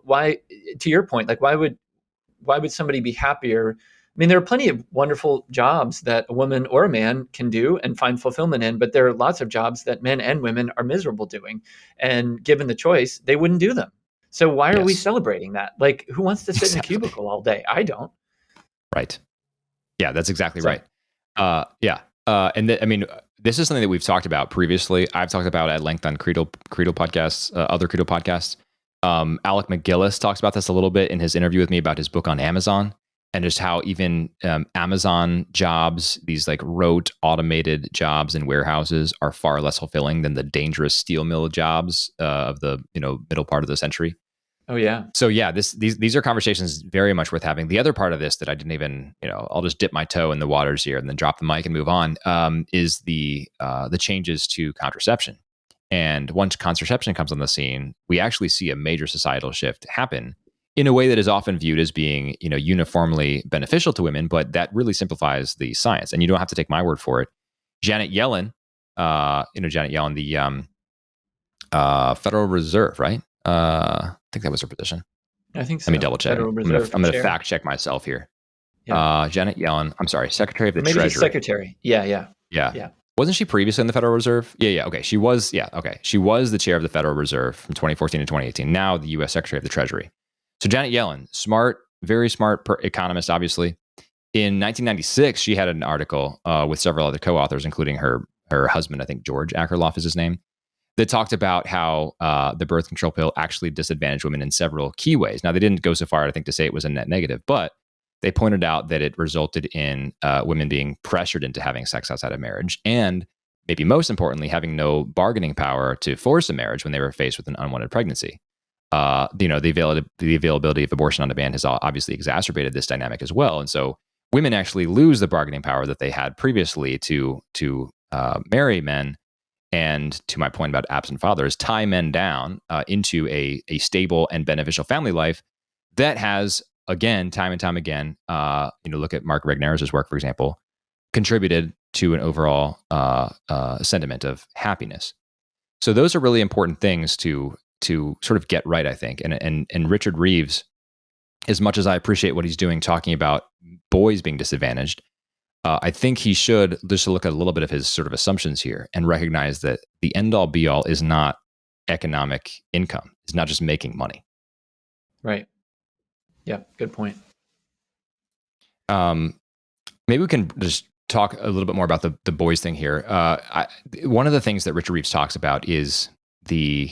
why? To your point, like, why would somebody be happier? I mean, there are plenty of wonderful jobs that a woman or a man can do and find fulfillment in, but there are lots of jobs that men and women are miserable doing. And given the choice, they wouldn't do them. So why are we celebrating that? Like, who wants to sit in a cubicle all day? I don't.
Right. Yeah, that's exactly right. This is something that we've talked about previously. I've talked about at length on Credo podcasts, other Credo podcasts. Alec McGillis talks about this a little bit in his interview with me about his book on Amazon, and just how even Amazon jobs, these like rote automated jobs in warehouses, are far less fulfilling than the dangerous steel mill jobs of the middle part of the century.
Oh yeah.
So yeah, these are conversations very much worth having. The other part of this that I didn't even I'll just dip my toe in the waters here and then drop the mic and move on is the changes to contraception. And once contraception comes on the scene, we actually see a major societal shift happen in a way that is often viewed as being, uniformly beneficial to women, but that really simplifies the science. And you don't have to take my word for it. Janet Yellen, the Federal Reserve, right? I think that was her position.
I think so.
Let me double check. I'm going to fact check myself here. Yeah. Janet Yellen, I'm sorry, Secretary of the Treasury.
Maybe Secretary. Yeah.
Wasn't she previously in the Federal Reserve? Yeah. Okay. She was. Yeah. Okay. She was the chair of the Federal Reserve from 2014 to 2018. Now the U.S. Secretary of the Treasury. So Janet Yellen, smart, very smart economist, obviously. In 1996, she had an article with several other co-authors, including her husband, I think George Akerlof is his name, that talked about how the birth control pill actually disadvantaged women in several key ways. Now, they didn't go so far, I think, to say it was a net negative, but they pointed out that it resulted in women being pressured into having sex outside of marriage, and maybe most importantly, having no bargaining power to force a marriage when they were faced with an unwanted pregnancy. The availability of abortion on demand has obviously exacerbated this dynamic as well, and so women actually lose the bargaining power that they had previously to marry men. And to my point about absent fathers, tie men down into a stable and beneficial family life that has, again, time and time again, look at Mark Regner's work, for example, contributed to an overall sentiment of happiness. So those are really important things to sort of get right, I think. And Richard Reeves, as much as I appreciate what he's doing, talking about boys being disadvantaged, I think he should just look at a little bit of his sort of assumptions here and recognize that the end all be all is not economic income. It's not just making money.
Right. Yeah. Good point.
Maybe we can just talk a little bit more about the boys thing here. One of the things that Richard Reeves talks about is the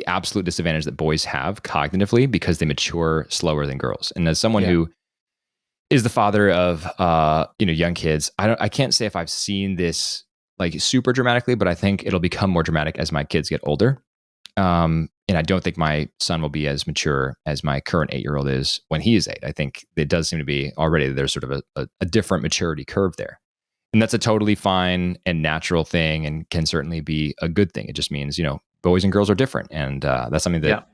absolute disadvantage that boys have cognitively because they mature slower than girls. And as someone who is the father of young kids, I can't say if I've seen this like super dramatically, but I think it'll become more dramatic as my kids get older. And I don't think my son will be as mature as my current 8-year-old is when he is 8. I think it does seem to be already there's sort of a different maturity curve there. And that's a totally fine and natural thing and can certainly be a good thing. It just means, boys and girls are different. And that's something that,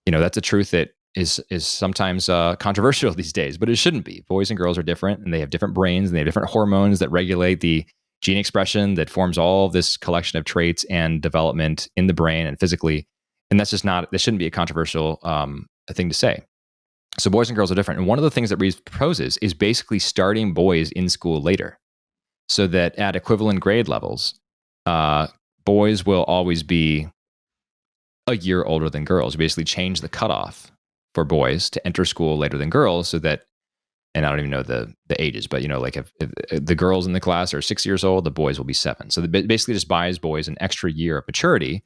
that's a truth that is sometimes controversial these days, but it shouldn't be. Boys and girls are different, and they have different brains, and they have different hormones that regulate the gene expression that forms all this collection of traits and development in the brain and physically. And that's just not, this shouldn't be a controversial thing to say. So boys and girls are different. And one of the things that Reeves proposes is basically starting boys in school later so that at equivalent grade levels, boys will always be a year older than girls. Basically change the cutoff for boys to enter school later than girls so that, and I don't even know the ages, but like if the girls in the class are 6 years old, the boys will be 7. So it basically just buys boys an extra year of maturity,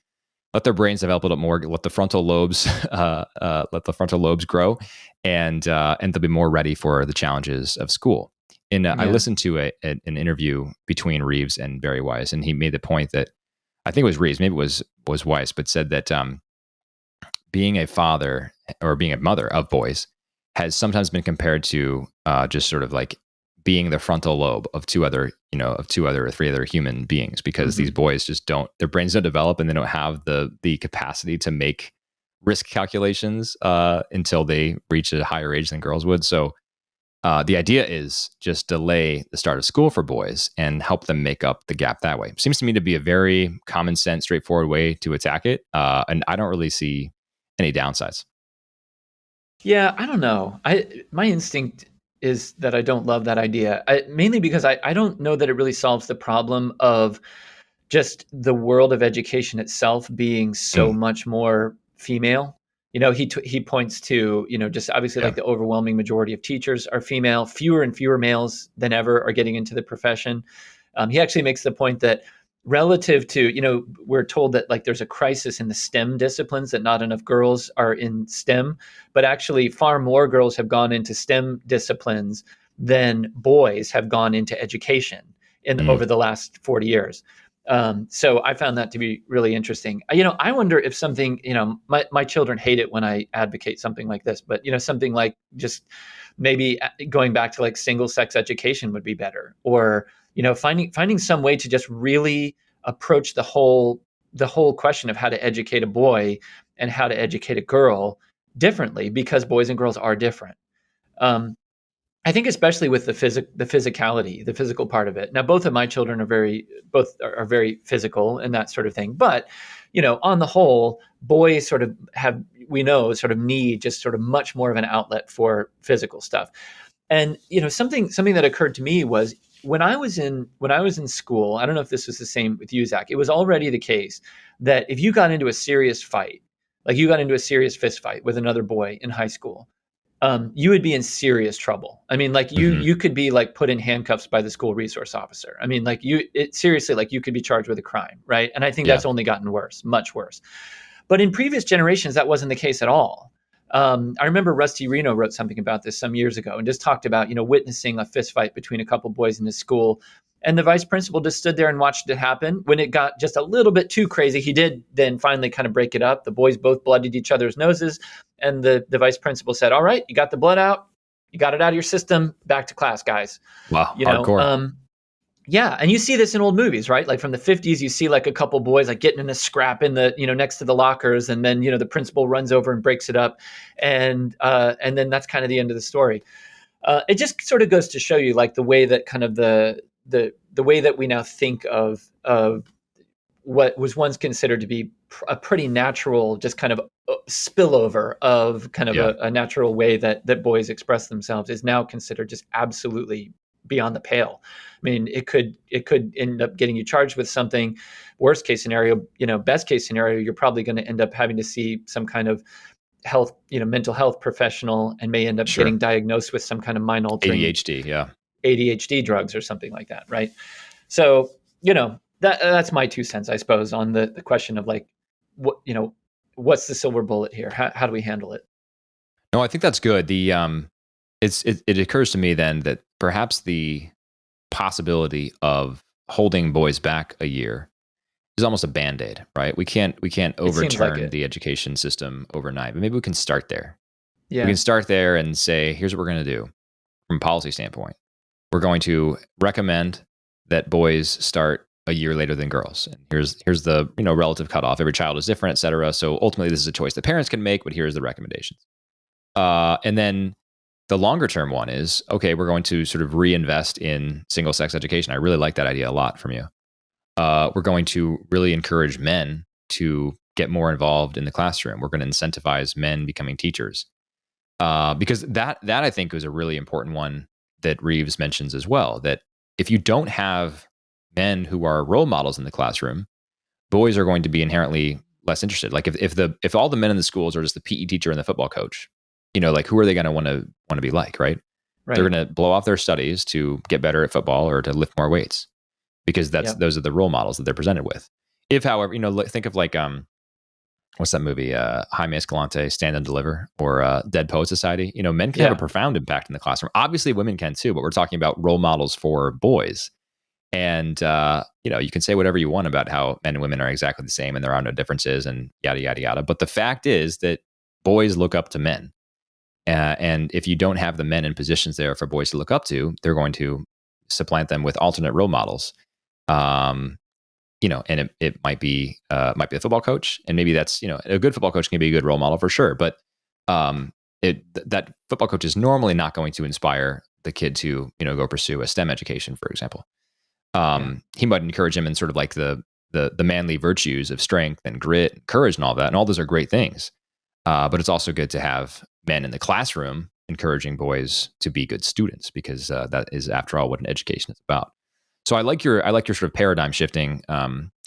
let their brains develop a little more, let the frontal lobes grow, and they'll be more ready for the challenges of school. And I listened to an interview between Reeves and Barry Weiss, and he made the point that I think it was Reeves, maybe it was Weiss, but said that being a father or being a mother of boys has sometimes been compared to just sort of like being the frontal lobe of two other or three other human beings, because these boys just their brains don't develop and they don't have the capacity to make risk calculations until they reach a higher age than girls would. So the idea is just delay the start of school for boys and help them make up the gap that way. Seems to me to be a very common sense, straightforward way to attack it. And I don't really see any downsides.
Yeah, I don't know. My instinct is that I don't love that idea, mainly because I don't know that it really solves the problem of just the world of education itself being so much more female. He points to, just obviously like the overwhelming majority of teachers are female, fewer and fewer males than ever are getting into the profession. He actually makes the point that relative to, we're told that like there's a crisis in the STEM disciplines, that not enough girls are in STEM, but actually far more girls have gone into STEM disciplines than boys have gone into education over the last 40 years. So I found that to be really interesting. I wonder if something, my children hate it when I advocate something like this, but, something like just maybe going back to like single sex education would be better, or, finding some way to just really approach the whole question of how to educate a boy and how to educate a girl differently, because boys and girls are different. I think especially with the physicality, the physical part of it. Now, both of my children are very physical and that sort of thing. But, on the whole, boys sort of need just sort of much more of an outlet for physical stuff. And, something that occurred to me was, when I was in school, I don't know if this was the same with you, Zach. It was already the case that if you got into a serious fight, like you got into a serious fist fight with another boy in high school, you would be in serious trouble. I mean, like
Hmm.
you could be like put in handcuffs by the school resource officer. I mean, like seriously, like you could be charged with a crime, right? And I think
Yeah.
that's only gotten worse, much worse. But in previous generations, that wasn't the case at all. I remember Rusty Reno wrote something about this some years ago and just talked about, witnessing a fist fight between a couple boys in his school. And the vice principal just stood there and watched it happen. When it got just a little bit too crazy, he did then finally kind of break it up. The boys both bloodied each other's noses. And the vice principal said, all right, you got the blood out. You got it out of your system. Back to class, guys.
Wow.
You know,
Hardcore.
yeah, and you see this in old movies, right? Like from the 50s, you see like a couple boys like getting in a scrap in the, next to the lockers, and then, the principal runs over and breaks it up. And then that's kind of the end of the story. It just sort of goes to show you like the way that kind of the way that we now think of what was once considered to be a pretty natural, just kind of spillover of kind of
Yeah.
a natural way that boys express themselves is now considered just absolutely beyond the pale. I mean, it could end up getting you charged with something. Worst case scenario, best case scenario, you're probably going to end up having to see some kind of health, mental health professional, and may end up
Sure.
getting diagnosed with some kind of mind altering
ADHD. Yeah.
ADHD drugs or something like that, right? So, that's my 2 cents, I suppose, on the question of like, what's the silver bullet here? How do we handle it?
No, I think that's good. It occurs to me then that perhaps the possibility of holding boys back a year is almost a band-aid, right? We can't
It seems like
overturn
it.
the education system overnight, but maybe we can start there. We
Yeah.
can start there and say, here's what we're going to do from a policy standpoint. We're going to recommend that boys start a year later than girls. And here's the relative cutoff. Every child is different, et cetera. So ultimately, this is a choice that parents can make, but here's the recommendations. And then the longer term one is, okay, we're going to sort of reinvest in single sex education. I really like that idea a lot from you. We're going to really encourage men to get more involved in the classroom. We're going to incentivize men becoming teachers. Because that I think was a really important one that Reeves mentions as well, that if you don't have men who are role models in the classroom, boys are going to be inherently less interested. Like if all the men in the schools are just the PE teacher and the football coach, like who are they going to want to be like, right?
Right.
They're going to blow off their studies to get better at football or to lift more weights because
Yep.
those are the role models that they're presented with. If, however, think of like what's that movie? Jaime Escalante, Stand and Deliver, or Dead Poet Society. Men can have a profound impact in the classroom. Obviously, women can too, but we're talking about role models for boys. And you can say whatever you want about how men and women are exactly the same and there are no differences and yada yada yada. But the fact is that boys look up to men, and if you don't have the men in positions there for boys to look up to, they're going to supplant them with alternate role models. And it might be a football coach, and maybe that's a good football coach can be a good role model for sure, but that football coach is normally not going to inspire the kid to go pursue a STEM education, for example. He might encourage him in sort of like the manly virtues of strength and grit, and courage, and all that, and all those are great things. But it's also good to have men in the classroom encouraging boys to be good students because that is, after all, what an education is about. So I like your sort of paradigm shifting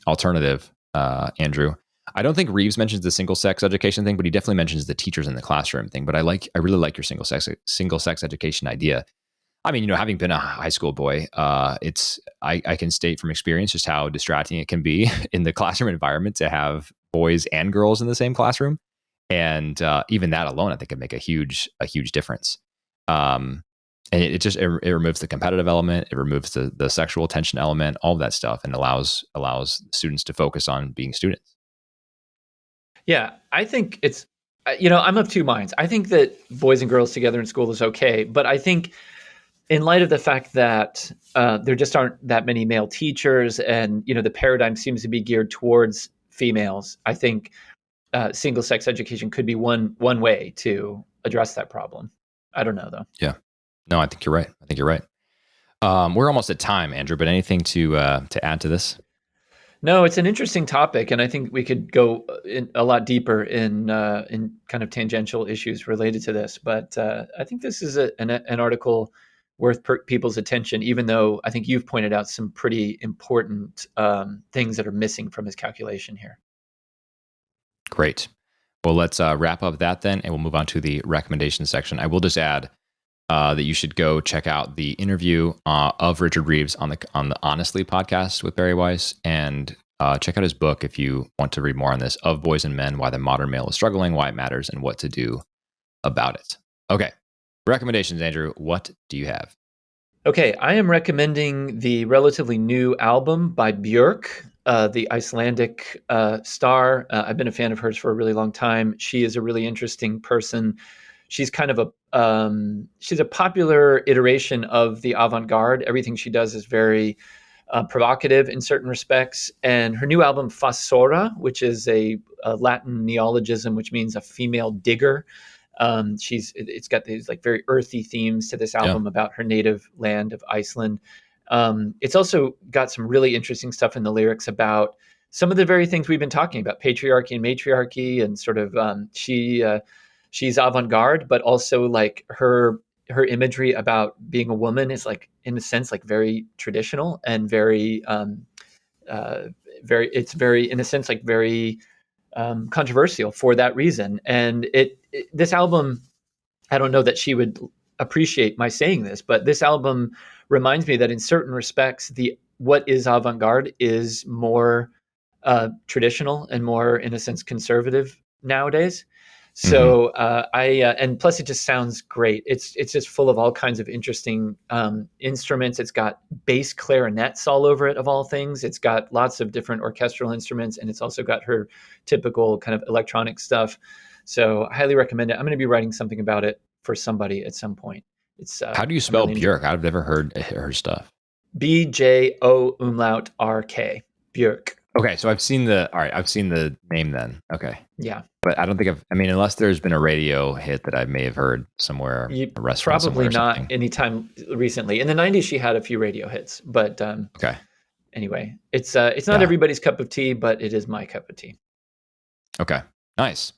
alternative, Andrew. I don't think Reeves mentions the single sex education thing, but he definitely mentions the teachers in the classroom thing. But I really like your single sex education idea. I mean, having been a high school boy, I can state from experience just how distracting it can be in the classroom environment to have boys and girls in the same classroom, and even that alone, I think, can make a huge difference. And it removes the competitive element, it removes the sexual tension element, all of that stuff, and allows students to focus on being students.
Yeah, I think it's, I'm of two minds. I think that boys and girls together in school is okay, but I think in light of the fact that there just aren't that many male teachers, and the paradigm seems to be geared towards females, I think single sex education could be one way to address that problem. I don't know though.
Yeah, no, I think you're right. We're almost at time, Andrew, but anything to add to this?
No, it's an interesting topic, and I think we could go in a lot deeper in kind of tangential issues related to this. But I think this is an article worth people's attention, even though I think you've pointed out some pretty important things that are missing from his calculation here.
Great. Well, let's wrap up that then, and we'll move on to the recommendation section. I will just add that you should go check out the interview of Richard Reeves on the Honestly podcast with Barry Weiss, and check out his book if you want to read more on this, Of Boys and Men, Why the Modern Male is Struggling, Why It Matters, and What to Do about It. Okay. Recommendations, Andrew. What do you have?
Okay, I am recommending the relatively new album by Björk, the Icelandic star. I've been a fan of hers for a really long time. She is a really interesting person. She's kind of she's a popular iteration of the avant-garde. Everything she does is very provocative in certain respects. And her new album, Fasora, which is a Latin neologism, which means a female digger. It's got these like very earthy themes to this album about her native land of Iceland. It's also got some really interesting stuff in the lyrics about some of the very things we've been talking about, patriarchy and matriarchy, and sort of she's avant-garde, but also like her imagery about being a woman is like, in a sense, like very traditional and very in a sense like very controversial for that reason. And this album, I don't know that she would appreciate my saying this, but this album reminds me that in certain respects, what is avant-garde is more traditional and more, in a sense, conservative nowadays. So and plus it just sounds great. It's just full of all kinds of interesting instruments. It's got bass clarinets all over it, of all things. It's got lots of different orchestral instruments, and it's also got her typical kind of electronic stuff. So I highly recommend it. I'm going to be writing something about it for somebody at some point. It's
how do you spell Björk? I've never heard her stuff.
BJO_RK, Björk.
Okay, so I've seen the name then. Okay.
Yeah.
But I don't think unless there's been a radio hit that I may have heard somewhere, a restaurant
probably not
something.
Anytime recently. In the 90s, she had a few radio hits, but
okay.
Anyway, it's not everybody's cup of tea, but it is my cup of tea.
Okay, nice.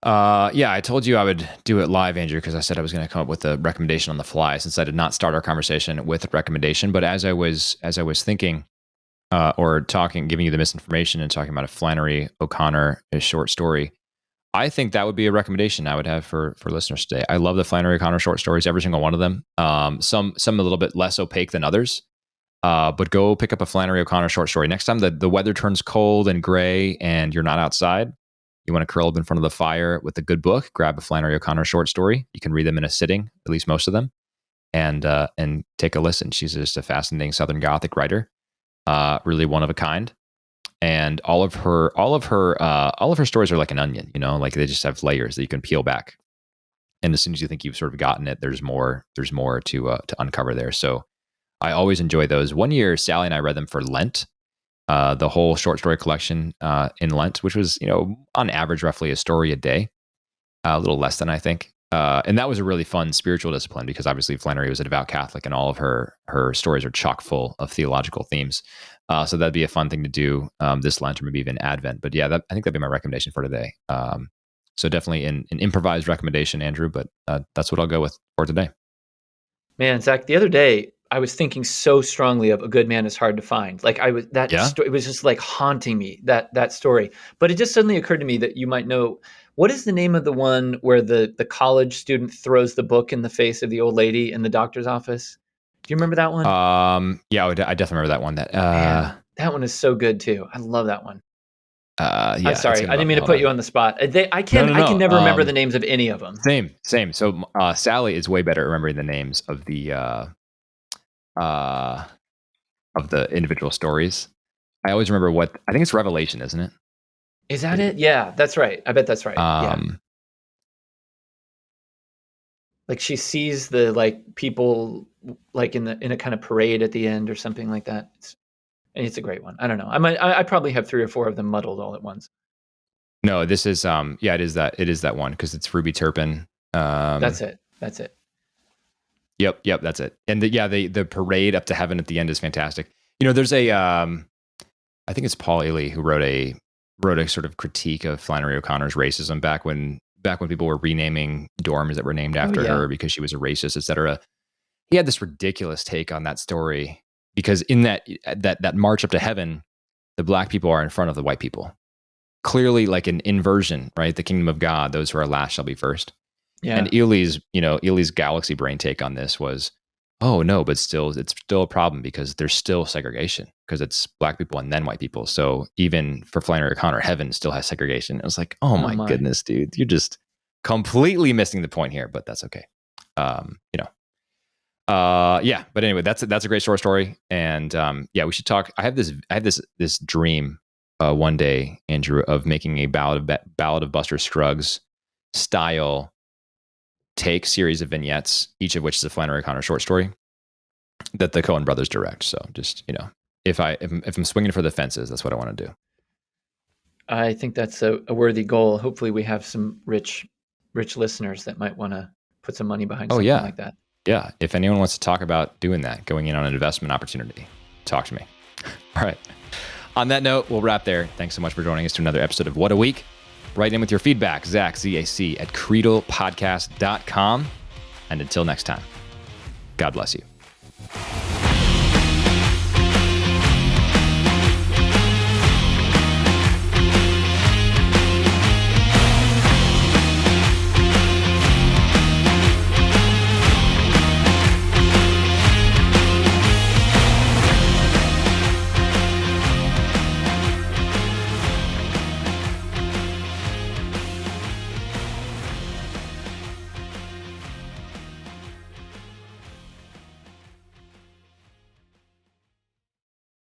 I told you I would do it live, Andrew, because I said I was going to come up with a recommendation on the fly, since I did not start our conversation with a recommendation. But as I was thinking, or giving you the misinformation and talking about a Flannery O'Connor short story, I think that would be a recommendation I would have for listeners today. I love the Flannery O'Connor short stories, every single one of them. Some a little bit less opaque than others, but go pick up a Flannery O'Connor short story. Next time the weather turns cold and gray and you're not outside, you want to curl up in front of the fire with a good book, grab a Flannery O'Connor short story. You can read them in a sitting, at least most of them, and take a listen. She's just a fascinating Southern Gothic writer. Really one of a kind, and all of her stories are like an onion, like they just have layers that you can peel back, and as soon as you think you've sort of gotten it, there's more to uncover there. So I always enjoy those. One year Sally and I read them for Lent, the whole short story collection in Lent, which was on average roughly a story a day, a little less than I think. And that was a really fun spiritual discipline, because obviously Flannery was a devout Catholic, and all of her stories are chock full of theological themes. So that'd be a fun thing to do this Lent, or maybe even Advent. But yeah, I think that'd be my recommendation for today. So definitely an improvised recommendation, Andrew, but that's what I'll go with for today.
Man, Zach, the other day I was thinking so strongly of A Good Man Is Hard to Find. Like it was just like haunting me, that story. But it just suddenly occurred to me that you might know. What is the name of the one where the college student throws the book in the face of the old lady in the doctor's office? Do you remember that one?
I definitely remember that one.
Man, that one is so good too. I love that one. I'm sorry, I didn't mean to put you on the spot. I can never remember the names of any of them.
Same. So Sally is way better at remembering the names of the individual stories. I always remember I think it's Revelation, isn't it?
Is that it? Yeah, that's right. I bet that's right. Yeah. Like she sees the people in a kind of parade at the end or something like that. It's a great one. I don't know. I probably have 3 or 4 of them muddled all at once.
No, this is it is that one, because it's Ruby Turpin.
That's it.
Yep, that's it. And the parade up to heaven at the end is fantastic. There's I think it's Paul Ealy who wrote a sort of critique of Flannery O'Connor's racism back when people were renaming dorms that were named after her because she was a racist, etc. he had this ridiculous take on that story because in that march up to heaven, the black people are in front of the white people. Clearly like an inversion, right? The kingdom of God, those who are last shall be first.
Yeah.
And Ely's galaxy brain take on this was, oh no, but it's still a problem because there's still segregation because it's black people and then white people. So even for Flannery O'Connor, heaven still has segregation. It was like, oh my goodness, dude, you're just completely missing the point here, but that's okay. Yeah. But anyway, that's a great short story. And yeah, we should talk. I have this dream one day, Andrew, of making a Ballad of Buster Scruggs style take series of vignettes, each of which is a Flannery O'Connor short story that the Coen brothers direct. So just, if I'm swinging for the fences, that's what I want to do.
I think that's a worthy goal. Hopefully we have some rich listeners that might want to put some money behind something like that.
Yeah. If anyone wants to talk about doing that, going in on an investment opportunity, talk to me. All right. On that note, we'll wrap there. Thanks so much for joining us to another episode of What a Week. Write in with your feedback, Zach, ZAC, @creedlepodcast.com. And until next time, God bless you.